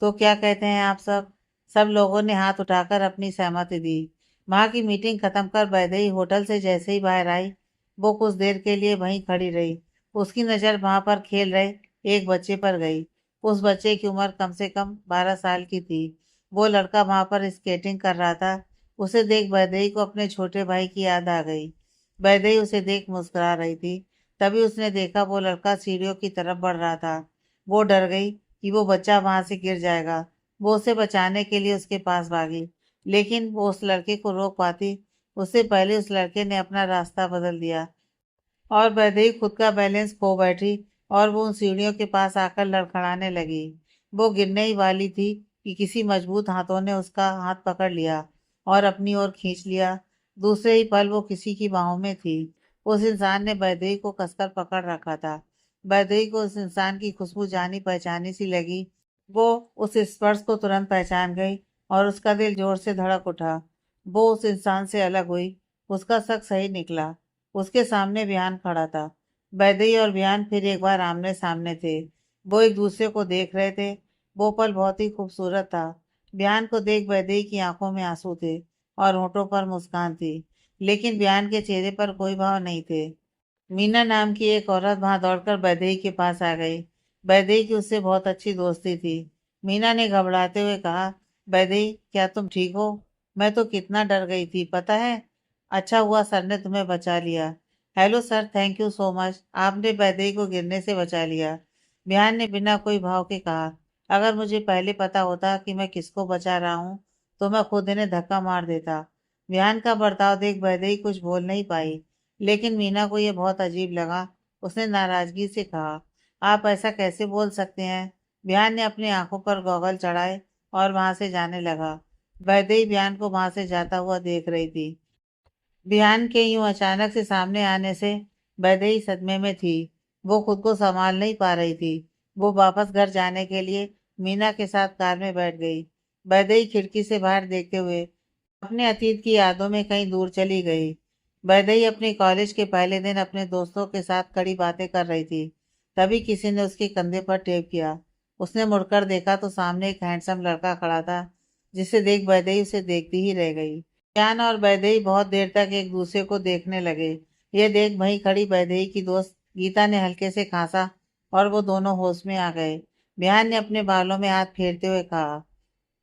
तो क्या कहते हैं आप सब? सब लोगों ने हाथ उठाकर अपनी सहमति दी। वहां की मीटिंग खत्म कर वैदेही होटल से जैसे ही बाहर आई, वो कुछ देर के लिए वहीं खड़ी रही। उसकी नज़र वहां पर खेल रहे एक बच्चे पर गई। उस बच्चे की उम्र कम से कम 12 साल की थी। वो लड़का वहां पर स्केटिंग कर रहा था। उसे देख वैदेही को अपने छोटे भाई की याद आ गई। वैदेही उसे देख मुस्कुरा रही थी। तभी उसने देखा वो लड़का सीढ़ियों की तरफ बढ़ रहा था। वो डर गई कि वो बच्चा वहां से गिर जाएगा। वो उसे बचाने के लिए उसके पास भागी, लेकिन वो उस लड़के को रोक पाती उससे पहले उस लड़के ने अपना रास्ता बदल दिया और वैदेही खुद का बैलेंस खो बैठी और वो उन सीढ़ियों के पास आकर लड़खड़ाने लगी। वो गिरने ही वाली थी कि किसी मजबूत हाथों ने उसका हाथ पकड़ लिया और अपनी ओर खींच लिया। दूसरे ही पल वो किसी की बाहों में थी। उस इंसान ने वैदेही को कसकर पकड़ रखा था। वैदेही को उस इंसान की खुशबू जानी पहचानी सी लगी। वो उस स्पर्श को तुरंत पहचान गई और उसका दिल जोर से धड़क उठा। वो उस इंसान से अलग हुई। उसका शक सही निकला। उसके सामने बियान खड़ा था। वैदेही और बियान फिर एक बार आमने सामने थे। वो एक दूसरे को देख रहे थे। वो पल बहुत ही खूबसूरत था। बियान को देख वैदेही की आंखों में आंसू थे और होठों पर मुस्कान थी, लेकिन बियान के चेहरे पर कोई भाव नहीं थे। मीना नाम की एक औरत वहां दौड़कर वैदेही के पास आ गई। वैदेही की उससे बहुत अच्छी दोस्ती थी। मीना ने घबराते हुए कहा। वैदेही, क्या तुम ठीक हो? मैं तो कितना डर गई थी पता है। अच्छा हुआ सर ने तुम्हें बचा लिया। Hello sir, thank you so much, आपने वैदेही को गिरने से बचा लिया। बिहान ने बिना कोई भाव के कहा, अगर मुझे पहले पता होता कि मैं किसको बचा रहा हूँ तो मैं खुद इन्हें धक्का मार देता। बिहान का बर्ताव देख वैदेही कुछ बोल नहीं पाई, लेकिन मीना को यह बहुत अजीब लगा। उसने नाराजगी से कहा, आप ऐसा कैसे बोल सकते हैं। बिहान ने अपनी आंखों पर गॉगल चढ़ाए और वहां से जाने लगा। वैदेही बिहान को वहां से जाता हुआ देख रही थी। बिहान के यूं अचानक से सामने आने से वैदेही सदमे में थी। वो खुद को संभाल नहीं पा रही थी। वो वापस घर जाने के लिए मीना के साथ कार में बैठ गई। वैदेही खिड़की से बाहर देखते हुए अपने अतीत की यादों में कहीं दूर चली गई। वैदेही अपने कॉलेज के पहले दिन अपने दोस्तों के साथ कड़ी बातें कर रही थी। तभी किसी ने उसके कंधे पर टेप किया। उसने मुड़कर देखा तो सामने एक हैंडसम लड़का खड़ा था, जिसे देख वैदेही उसे देखती ही रह गई। ज्ञान और वैदेही बहुत देर तक एक दूसरे को देखने लगे। ये देख वहीं खड़ी वैदेही की दोस्त गीता ने हल्के से खांसा और वो दोनों होश में आ गए। बिहान ने अपने बालों में हाथ फेरते हुए कहा,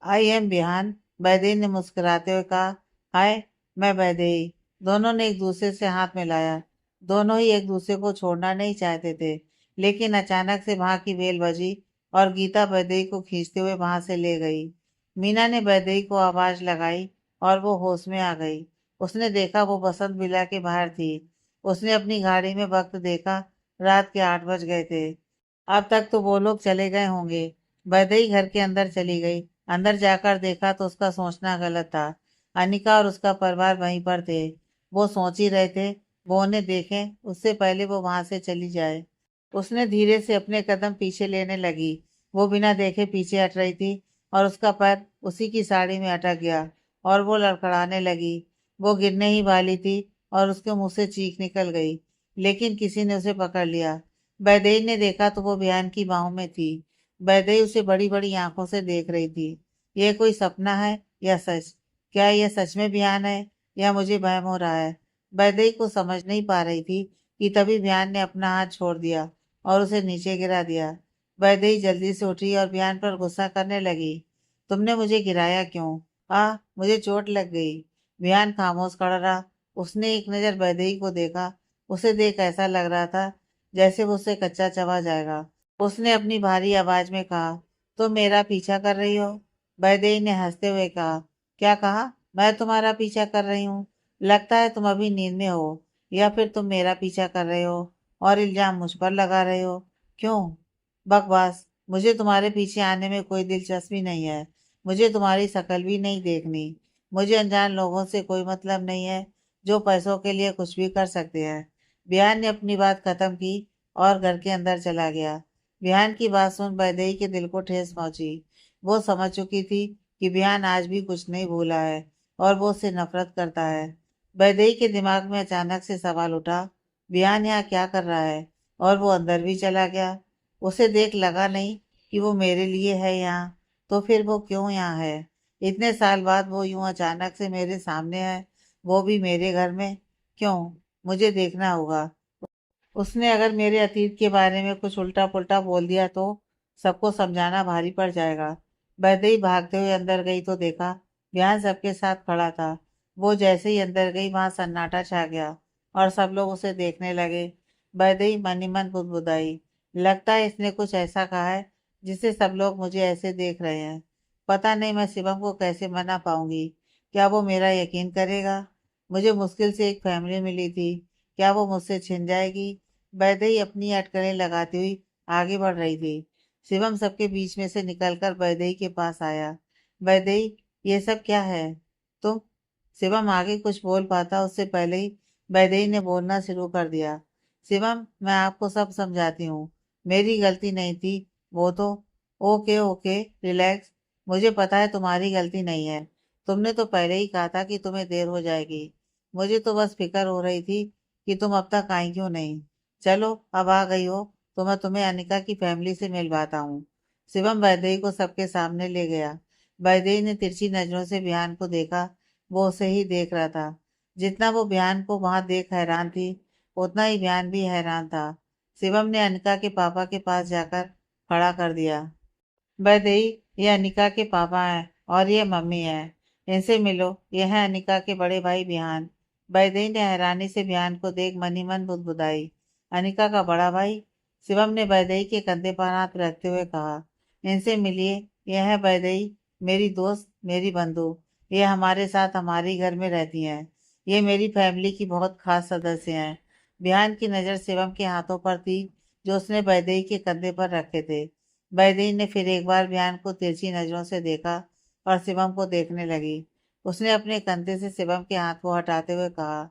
आई एम बिहान। वैदेही ने मुस्कुराते हुए कहा, हाय, मैं वैदेही। दोनों ने एक दूसरे से हाथ मिलाया। दोनों ही एक दूसरे को छोड़ना नहीं चाहते थे, लेकिन अचानक से वहां की बेल बजी और गीता वैदेही को खींचते हुए वहां से ले गई। मीना ने वैदेही को आवाज लगाई और वो होश में आ गई। उसने देखा वो बसंत विला के बाहर थी। उसने अपनी गाड़ी में वक्त देखा, रात के 8 बज गए थे। अब तक तो वो लोग चले गए होंगे। वैदेही घर के अंदर चली गई। अंदर जाकर देखा तो उसका सोचना गलत था। अनिका और उसका परिवार वहीं पर थे। वो सोच ही रहे थे वो उन्हें देखें उससे पहले वो वहां से चली जाए। उसने धीरे से अपने कदम पीछे लेने लगी। वो बिना देखे पीछे हट रही थी और उसका पैर उसी की साड़ी में अटक गया और वो लड़खड़ाने लगी। वो गिरने ही वाली थी और उसके मुंह से चीख निकल गई, लेकिन किसी ने उसे पकड़ लिया। वैदेही ने देखा तो वो बिहान की बाहों में थी। वैदेही उसे बड़ी बड़ी आंखों से देख रही थी। यह कोई सपना है या सच? क्या यह सच में बिहान है या मुझे वहम हो रहा है? वैदेही को समझ नहीं पा रही थी कि तभी बिहान ने अपना हाथ छोड़ दिया और उसे नीचे गिरा दिया। वैदेही जल्दी से उठी और बिहान पर गुस्सा करने लगी, तुमने मुझे गिराया क्यों? मुझे चोट लग गई। बिहान खामोश खड़ा रहा। उसने एक नजर वैदेही को देखा। उसे देख ऐसा लग रहा था जैसे वो उसे कच्चा चबा जाएगा। उसने अपनी भारी आवाज में कहा, तुम मेरा पीछा कर रही हो? वैदेही ने हंसते हुए कहा, क्या कहा? मैं तुम्हारा पीछा कर रही हूँ? लगता है तुम अभी नींद में हो, या फिर तुम मेरा पीछा कर रहे हो और इल्जाम मुझ पर लगा रहे हो। क्यों? बकवास। मुझे तुम्हारे पीछे आने में कोई दिलचस्पी नहीं है। मुझे तुम्हारी शक्ल भी नहीं देखनी। मुझे अनजान लोगों से कोई मतलब नहीं है जो पैसों के लिए कुछ भी कर सकते हैं। बिहान ने अपनी बात खत्म की और घर के अंदर चला गया। बिहान की बात सुन वैदेही के दिल को ठेस पहुंची। वो समझ चुकी थी कि बिहान आज भी कुछ नहीं भूला है और वो उससे नफरत करता है। वैदेही के दिमाग में अचानक से सवाल उठा, बिहान यहाँ क्या कर रहा है? और वो अंदर भी चला गया। उसे देख लगा नहीं कि वो मेरे लिए है यहाँ, तो फिर वो क्यों यहाँ है? इतने साल बाद वो यूं अचानक से मेरे सामने है, वो भी मेरे घर में। क्यों? मुझे देखना होगा। उसने अगर मेरे अतीत के बारे में कुछ उल्टा पुल्टा बोल दिया तो सबको समझाना भारी पड़ जाएगा। वैदेही भागते हुए अंदर गई तो देखा बिहान सबके साथ खड़ा था। वो जैसे ही अंदर गई वहां सन्नाटा छा गया और सब लोग उसे देखने लगे। वैदेही मन ही मन बुदबुदाई, लगता है इसने कुछ ऐसा कहा है जिससे सब लोग मुझे ऐसे देख रहे हैं। पता नहीं मैं शिवम को कैसे मना पाऊंगी। क्या वो मेरा यकीन करेगा? मुझे मुश्किल से एक फैमिली मिली थी, क्या वो मुझसे छिन जाएगी? वैदेही अपनी अटकलें लगाती हुई आगे बढ़ रही थी। शिवम सबके बीच में से निकलकर वैदेही के पास आया। वैदेही, ये सब क्या है? तुम? शिवम आगे कुछ बोल पाता उससे पहले ही वैदेही ने बोलना शुरू कर दिया। शिवम, मैं आपको सब समझाती हूँ। मेरी गलती नहीं थी वो तो। Okay okay, relax. मुझे पता है तुम्हारी गलती नहीं है। तुमने तो पहले ही कहा था कि तुम्हें देर हो जाएगी। मुझे तो बस फिक्र हो रही थी कि तुम अब तक आई क्यों नहीं। चलो, अब आ गई हो तो मैं तुम्हें अनिका की फैमिली से मिलवाता हूँ। शिवम वैदेही को सबके सामने ले गया। वैदेही ने तिरछी नजरों से बिहान को देखा। वो उसे ही देख रहा था। जितना वो बिहान को वहां देख हैरान थी, उतना ही बिहान भी हैरान था। शिवम ने अनिका के पापा के पास जाकर खड़ा कर दिया। वैदेही, ये अनिका के पापा हैं और ये मम्मी है। इनसे मिलो, ये है अनिका के बड़े भाई बिहान। वैदेही ने हैरानी से बिहान को देख मन ही मन बुदबुदाई, अनिका का बड़ा भाई? शिवम ने वैदेही के कंधे पर हाथ रखते हुए कहा, इनसे मिलिए। यह है वैदेही, मेरी दोस्त, मेरी बंधु। ये हमारे साथ हमारे घर में रहती हैं। ये मेरी फैमिली की बहुत खास सदस्य हैं। बिहान की नज़र शिवम के हाथों पर थी, जो उसने वैदेही के कंधे पर रखे थे। वैदेही ने फिर एक बार बिहान को तिरछी नजरों से देखा और शिवम को देखने लगी। उसने अपने कंधे से शिवम के हाथ को हटाते हुए कहा,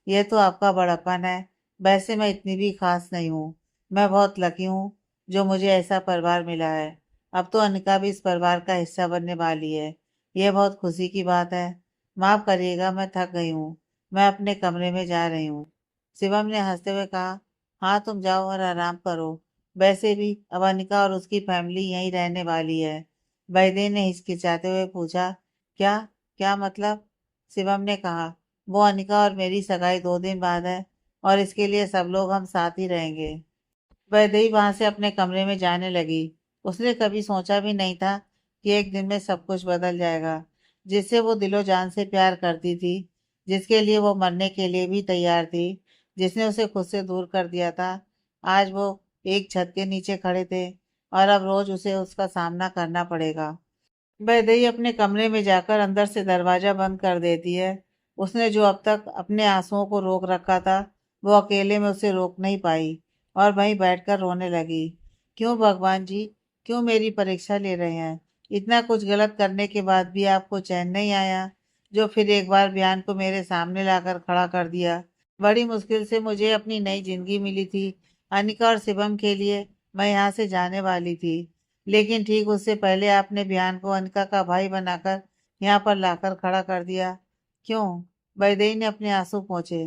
यह तो आपका बड़प्पन है। वैसे मैं इतनी भी खास नहीं हूँ। मैं बहुत लकी हूँ जो मुझे ऐसा परिवार मिला है। अब तो अनिका भी इस परिवार का हिस्सा बनने वाली है। यह बहुत खुशी की बात है। माफ करिएगा, मैं थक गई हूँ। मैं अपने कमरे में जा रही हूँ। शिवम ने हंसते हुए कहा, हाँ तुम जाओ और आराम करो। वैसे भी अब अनिका और उसकी फैमिली यहीं रहने वाली है। वैदे ने हिचकिचाते हुए पूछा, क्या? क्या मतलब? शिवम ने कहा, वो अनिका और मेरी सगाई 2 दिन बाद है और इसके लिए सब लोग हम साथ ही रहेंगे। वैदेही वहां से अपने कमरे में जाने लगी। उसने कभी सोचा भी नहीं था कि एक दिन में सब कुछ बदल जाएगा। जिससे वो दिलो जान से प्यार करती थी, जिसके लिए वो मरने के लिए भी तैयार थी, जिसने उसे खुद से दूर कर दिया था, आज वो एक छत के नीचे खड़े थे और अब रोज उसे उसका सामना करना पड़ेगा। वैदेही अपने कमरे में जाकर अंदर से दरवाजा बंद कर देती है। उसने जो अब तक अपने आंसुओं को रोक रखा था, वो अकेले में उसे रोक नहीं पाई और वहीं बैठकर रोने लगी। क्यों भगवान जी, क्यों मेरी परीक्षा ले रहे हैं? इतना कुछ गलत करने के बाद भी आपको चैन नहीं आया, जो फिर एक बार बयान को मेरे सामने लाकर खड़ा कर दिया। बड़ी मुश्किल से मुझे अपनी नई जिंदगी मिली थी। अनिका और शिवम के लिए मैं यहाँ से जाने वाली थी, लेकिन ठीक उससे पहले आपने बिहान को अनिका का भाई बनाकर यहाँ पर लाकर खड़ा कर दिया। क्यों? वैदेही ने अपने आंसू पोंछे।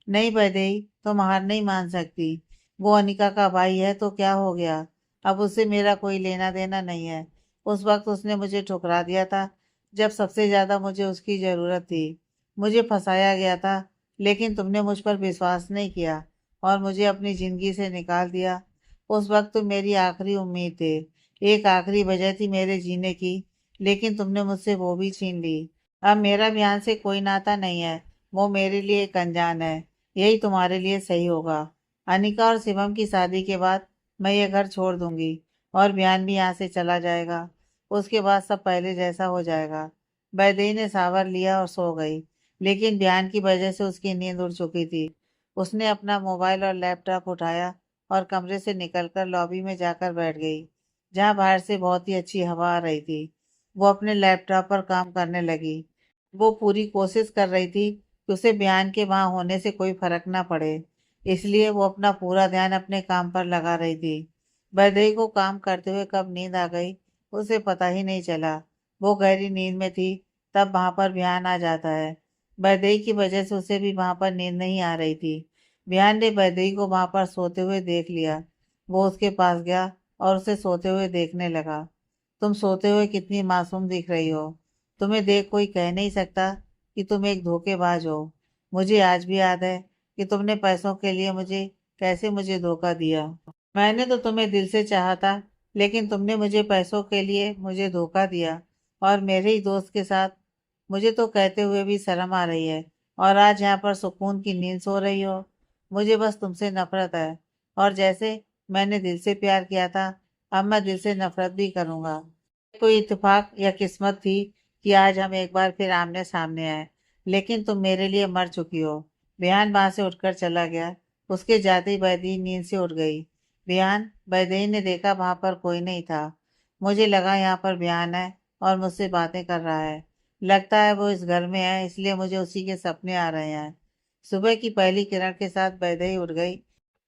नहीं वैदेही, तुम हार नहीं मान सकती। वो अनिका का भाई है तो क्या हो गया? अब उससे मेरा कोई लेना देना नहीं है। उस वक्त उसने मुझे ठुकरा दिया था, जब सबसे ज्यादा मुझे उसकी जरूरत थी। मुझे फंसाया गया था, लेकिन तुमने मुझ पर विश्वास नहीं किया और मुझे अपनी जिंदगी से निकाल दिया। उस वक्त तुम मेरी आखिरी उम्मीद थे, एक आखिरी वजह थी मेरे जीने की, लेकिन तुमने मुझसे वो भी छीन ली। अब मेरा बयान से कोई नाता नहीं है। वो मेरे लिए एक अनजान है। यही तुम्हारे लिए सही होगा। अनिका और शिवम की शादी के बाद मैं ये घर छोड़ दूंगी और बयान भी यहाँ से चला जाएगा। उसके बाद सब पहले जैसा हो जाएगा। वैदेही ने सावर लिया और सो गई, लेकिन बयान की वजह से उसकी नींद उड़ चुकी थी। उसने अपना मोबाइल और लैपटॉप उठाया और कमरे से निकलकर लॉबी में जाकर बैठ गई, जहाँ बाहर से बहुत ही अच्छी हवा आ रही थी। वो अपने लैपटॉप पर काम करने लगी। वो पूरी कोशिश कर रही थी कि उसे बयान के वहां होने से कोई फर्क ना पड़े, इसलिए वो अपना पूरा ध्यान अपने काम पर लगा रही थी। वैदेही को काम करते हुए कब नींद आ गई, उसे पता ही नहीं चला। वो गहरी नींद में थी, तब वहां पर बयान आ जाता है। वैदेही की वजह से उसे भी वहां पर नींद नहीं आ रही थी। बयान ने वैदेही को वहां पर सोते हुए देख लिया। वो उसके पास गया और उसे सोते हुए देखने लगा। तुम सोते हुए कितनी मासूम दिख रही हो। तुम्हें देख कोई कह नहीं सकता कि तुम एक धोखेबाज हो। मुझे आज भी याद है कि तुमने पैसों के लिए मुझे धोखा दिया। मैंने तो तुम्हें दिल से चाहा था, लेकिन तुमने मुझे पैसों के लिए मुझे धोखा दिया और मेरे ही दोस्त के साथ। मुझे तो कहते हुए भी शर्म आ रही है, और आज यहाँ पर सुकून की नींद सो रही हो। मुझे बस तुमसे नफरत है, और जैसे मैंने दिल से प्यार किया था, अब मैं दिल से नफरत भी करूंगा। कोई इत्तेफाक या किस्मत थी कि आज हम एक बार फिर आमने सामने आए, लेकिन तुम मेरे लिए मर चुकी हो। बिहान वहां से उठकर चला गया। उसके जाते ही बैदी नींद से उठ गई। बिहान, बैदेही ने देखा वहां पर कोई नहीं था। मुझे लगा यहाँ पर बिहान है और मुझसे बातें कर रहा है। लगता है वो इस घर में है, इसलिए मुझे उसी के सपने आ रहे हैं। सुबह की पहली किरण के साथ बैदेही उठ गई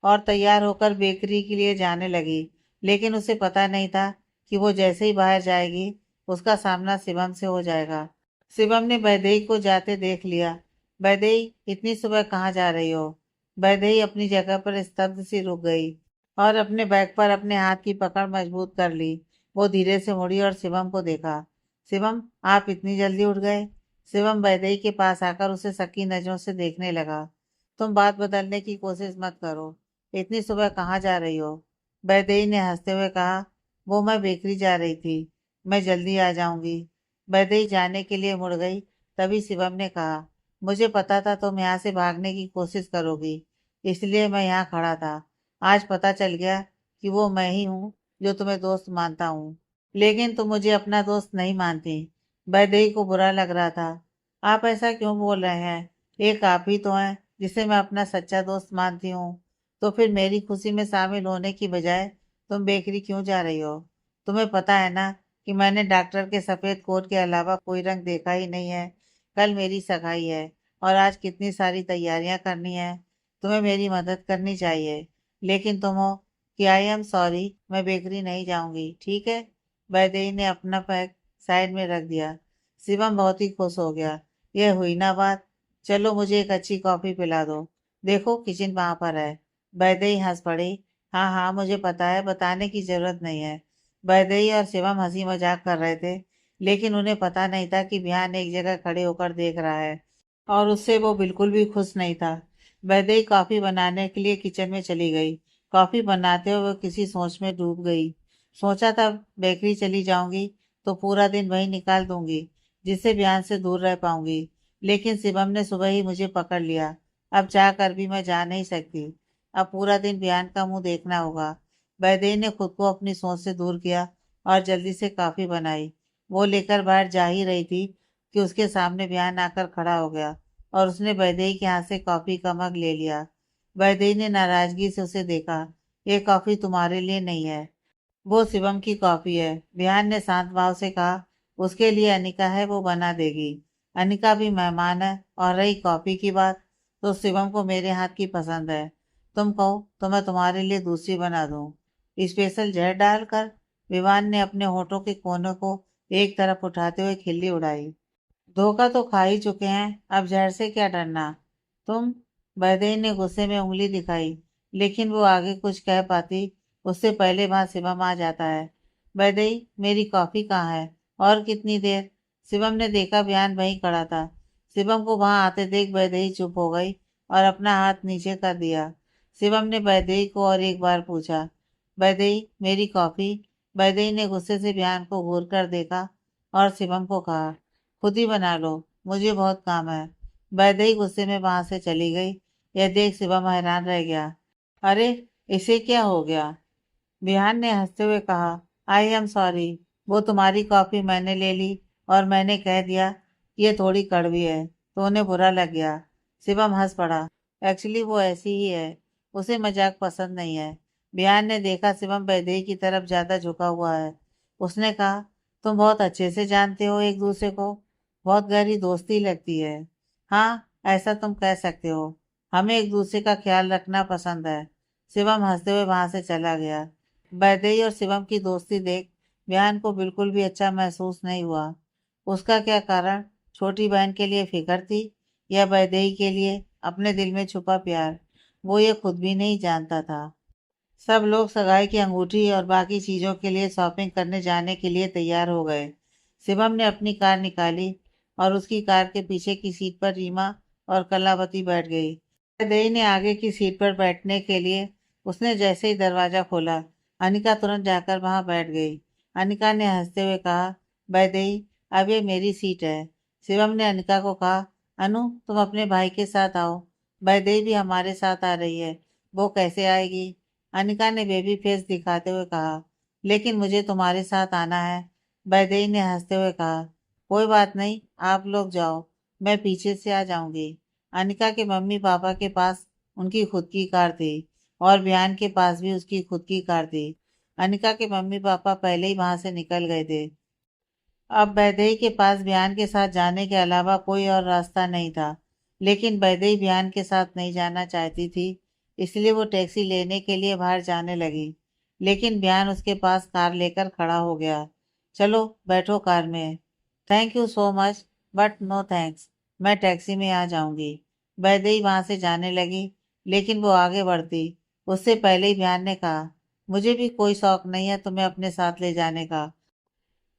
और तैयार होकर बेकरी के लिए जाने लगी, लेकिन उसे पता नहीं था कि वो जैसे ही बाहर जाएगी, उसका सामना शिवम से हो जाएगा। शिवम ने बैदेही को जाते देख लिया। बैदेही, इतनी सुबह कहाँ जा रही हो? बैदेही अपनी जगह पर स्तब्ध सी रुक गई और अपने बैग पर अपने हाथ की पकड़ मजबूत कर ली। वो धीरे से मुड़ी और शिवम को देखा। शिवम, आप इतनी जल्दी उठ गए? शिवम वैदेही के पास आकर उसे शक्की नजरों से देखने लगा। तुम बात बदलने की कोशिश मत करो। इतनी सुबह कहाँ जा रही हो? वैदेही ने हंसते हुए कहा, वो मैं बेकरी जा रही थी। मैं जल्दी आ जाऊंगी। वैदेही जाने के लिए मुड़ गई। तभी शिवम ने कहा, मुझे पता था तुम यहाँ से भागने की कोशिश करोगी, इसलिए मैं यहाँ खड़ा था। आज पता चल गया कि वो मैं ही हूँ जो तुम्हें दोस्त मानता हूँ, लेकिन तुम मुझे अपना दोस्त नहीं मानती। वैदेही को बुरा लग रहा था। आप ऐसा क्यों बोल रहे हैं? एक आप ही तो हैं जिसे मैं अपना सच्चा दोस्त मानती हूँ। तो फिर मेरी खुशी में शामिल होने की बजाय तुम बेकरी क्यों जा रही हो? तुम्हें पता है ना कि मैंने डॉक्टर के सफ़ेद कोट के अलावा कोई रंग देखा ही नहीं है। कल मेरी सगाई है और आज कितनी सारी तैयारियां करनी है। तुम्हें मेरी मदद करनी चाहिए। लेकिन तुम हो कि आई एम सॉरी, मैं बेकरी नहीं जाऊंगी, ठीक है? वैदेही ने अपना पैक साइड में रख दिया। शिवम बहुत ही खुश हो गया। यह हुई ना बात। चलो मुझे एक अच्छी कॉफ़ी पिला दो। देखो किचन वहां पर है। वैदेही हंस पड़ी। हाँ हाँ मुझे पता है, बताने की जरूरत नहीं है। वैदेही और शिवम हंसी मजाक कर रहे थे, लेकिन उन्हें पता नहीं था कि बिहान एक जगह खड़े होकर देख रहा है और उससे वो बिल्कुल भी खुश नहीं था। वैदेही कॉफी बनाने के लिए किचन में चली गई। कॉफी बनाते हुए वो किसी सोच में डूब गई। सोचा था बेकरी चली जाऊंगी तो पूरा दिन वहीं निकाल दूंगी, जिससे बिहान से दूर रह पाऊंगी। लेकिन शिवम ने सुबह ही मुझे पकड़ लिया। अब चाह कर भी मैं जा नहीं सकती। अब पूरा दिन बिहान का मुंह देखना होगा। वैदेही ने खुद को अपनी सोच से दूर किया और जल्दी से कॉफी बनाई। वो लेकर बाहर जा ही रही थी कि उसके सामने बिहान आकर खड़ा हो गया और उसने वैदेही के हाथ से कॉफी का मग ले लिया। वैदेही ने नाराजगी से उसे देखा। ये कॉफी तुम्हारे लिए नहीं है, वो शिवम की कॉफी है। विहान ने शांत भाव से कहा। उसके लिए अनिका है, वो बना देगी। अनिका भी मेहमान है। और रही कॉफी की बात, तो शिवम को मेरे हाथ की पसंद है। तुम कहो तो मैं तुम्हारे लिए दूसरी बना दूं, स्पेशल जहर डालकर। विवान ने अपने होठों के कोनों को एक तरफ उठाते हुए खिल्ली उड़ाई। धोखा तो खा ही चुके हैं, अब जहर से क्या डरना? तुम। वैदेही ने गुस्से में उंगली दिखाई, लेकिन वो आगे कुछ कह पाती उससे पहले वहां शिवम आ जाता है। वैदेही, मेरी कॉफी कहाँ है? और कितनी देर? शिवम ने देखा बयान वहीं खड़ा था। शिवम को वहां आते देख वैदेही चुप हो गई और अपना हाथ नीचे कर दिया। शिवम ने वैदेही को और एक बार पूछा, वैदेही मेरी कॉफी? वैदेही ने गुस्से से बयान को घूर कर देखा और शिवम को कहा, खुद ही बना लो, मुझे बहुत काम है। वैदेही गुस्से में वहां से चली गई। यह देख शिवम हैरान रह गया। अरे, इसे क्या हो गया? विहान ने हंसते हुए कहा, आई एम सॉरी। वो तुम्हारी कॉफी मैंने ले ली और मैंने कह दिया कि ये थोड़ी कड़वी है, तो उन्हें बुरा लग गया। शिवम हंस पड़ा। एक्चुअली वो ऐसी ही है, उसे मजाक पसंद नहीं है। विहान ने देखा शिवम वैदेही की तरफ ज्यादा झुका हुआ है। उसने कहा, तुम बहुत अच्छे से जानते हो एक दूसरे को, बहुत गहरी दोस्ती लगती है। हाँ, ऐसा तुम कह सकते हो। हमें एक दूसरे का ख्याल रखना पसंद है। शिवम हंसते हुए वहां से चला गया। वैदेही और शिवम की दोस्ती देख विहान को बिल्कुल भी अच्छा महसूस नहीं हुआ। उसका क्या कारण? छोटी बहन के लिए फिक्र थी या वैदेही के लिए अपने दिल में छुपा प्यार? वो ये खुद भी नहीं जानता था। सब लोग सगाई की अंगूठी और बाकी चीजों के लिए शॉपिंग करने जाने के लिए तैयार हो गए। शिवम ने अपनी कार निकाली और उसकी कार के पीछे की सीट पर रीमा और कलावती बैठ गई। देई ने आगे की सीट पर बैठने के लिए उसने जैसे ही दरवाजा खोला, अनिका तुरंत जाकर वहां बैठ गई। अनिका ने हंसते हुए कहा, वैदेही, अब ये मेरी सीट है। शिवम ने अनिका को कहा, अनु तुम अपने भाई के साथ आओ। वैदेही भी हमारे साथ आ रही है। वो कैसे आएगी? अनिका ने बेबी फेस दिखाते हुए कहा, लेकिन मुझे तुम्हारे साथ आना है। वैदेही ने हंसते हुए कहा, कोई बात नहीं, आप लोग जाओ, मैं पीछे से आ जाऊंगी। अनिका के मम्मी पापा के पास उनकी खुद की कार थी और बियान के पास भी उसकी खुद की कार थी। अनिका के मम्मी पापा पहले ही वहां से निकल गए थे। अब वैदेही के पास बियान के साथ जाने के अलावा कोई और रास्ता नहीं था। लेकिन वैदेही बियान के साथ नहीं जाना चाहती थी, इसलिए वो टैक्सी लेने के लिए बाहर जाने लगी। लेकिन बियान उसके पास कार लेकर खड़ा हो गया। चलो बैठो कार में। Thank you so much, but no thanks, मैं टैक्सी में आ जाऊंगी। वैदेही वहां से जाने लगी, लेकिन वो आगे बढ़ती उससे पहले ही बियान ने कहा, मुझे भी कोई शौक नहीं है तुम्हें अपने साथ ले जाने का,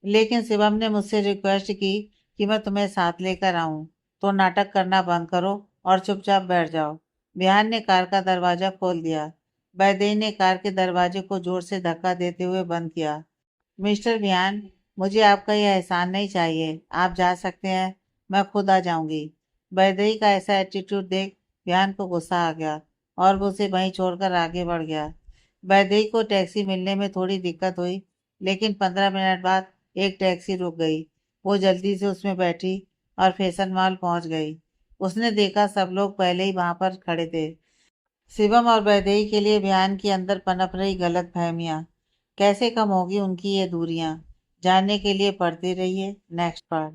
लेकिन शिवम ने मुझसे रिक्वेस्ट की कि मैं तुम्हें साथ लेकर आऊं, तो नाटक करना बंद करो और चुपचाप बैठ जाओ। विहान ने कार का दरवाजा खोल दिया। वैदेही ने कार के दरवाजे को जोर से धक्का देते हुए बंद किया। मिस्टर विहान, मुझे आपका यह एहसान नहीं चाहिए, आप जा सकते हैं, मैं खुद आ जाऊंगी। वैदेही का ऐसा एटीट्यूड देख विहान को गुस्सा आ गया और वो उसे वहीं छोड़कर आगे बढ़ गया। वैदेही को टैक्सी मिलने में थोड़ी दिक्कत हुई, लेकिन 15 मिनट बाद एक टैक्सी रुक गई। वो जल्दी से उसमें बैठी और फैशन मॉल पहुंच गई। उसने देखा सब लोग पहले ही वहां पर खड़े थे। शिवम और वैदेही के लिए बयान के अंदर पनप रही गलत फहमियाँ। कैसे कम होगी उनकी ये दूरियां, जानने के लिए पढ़ते रहिए नेक्स्ट पार्ट।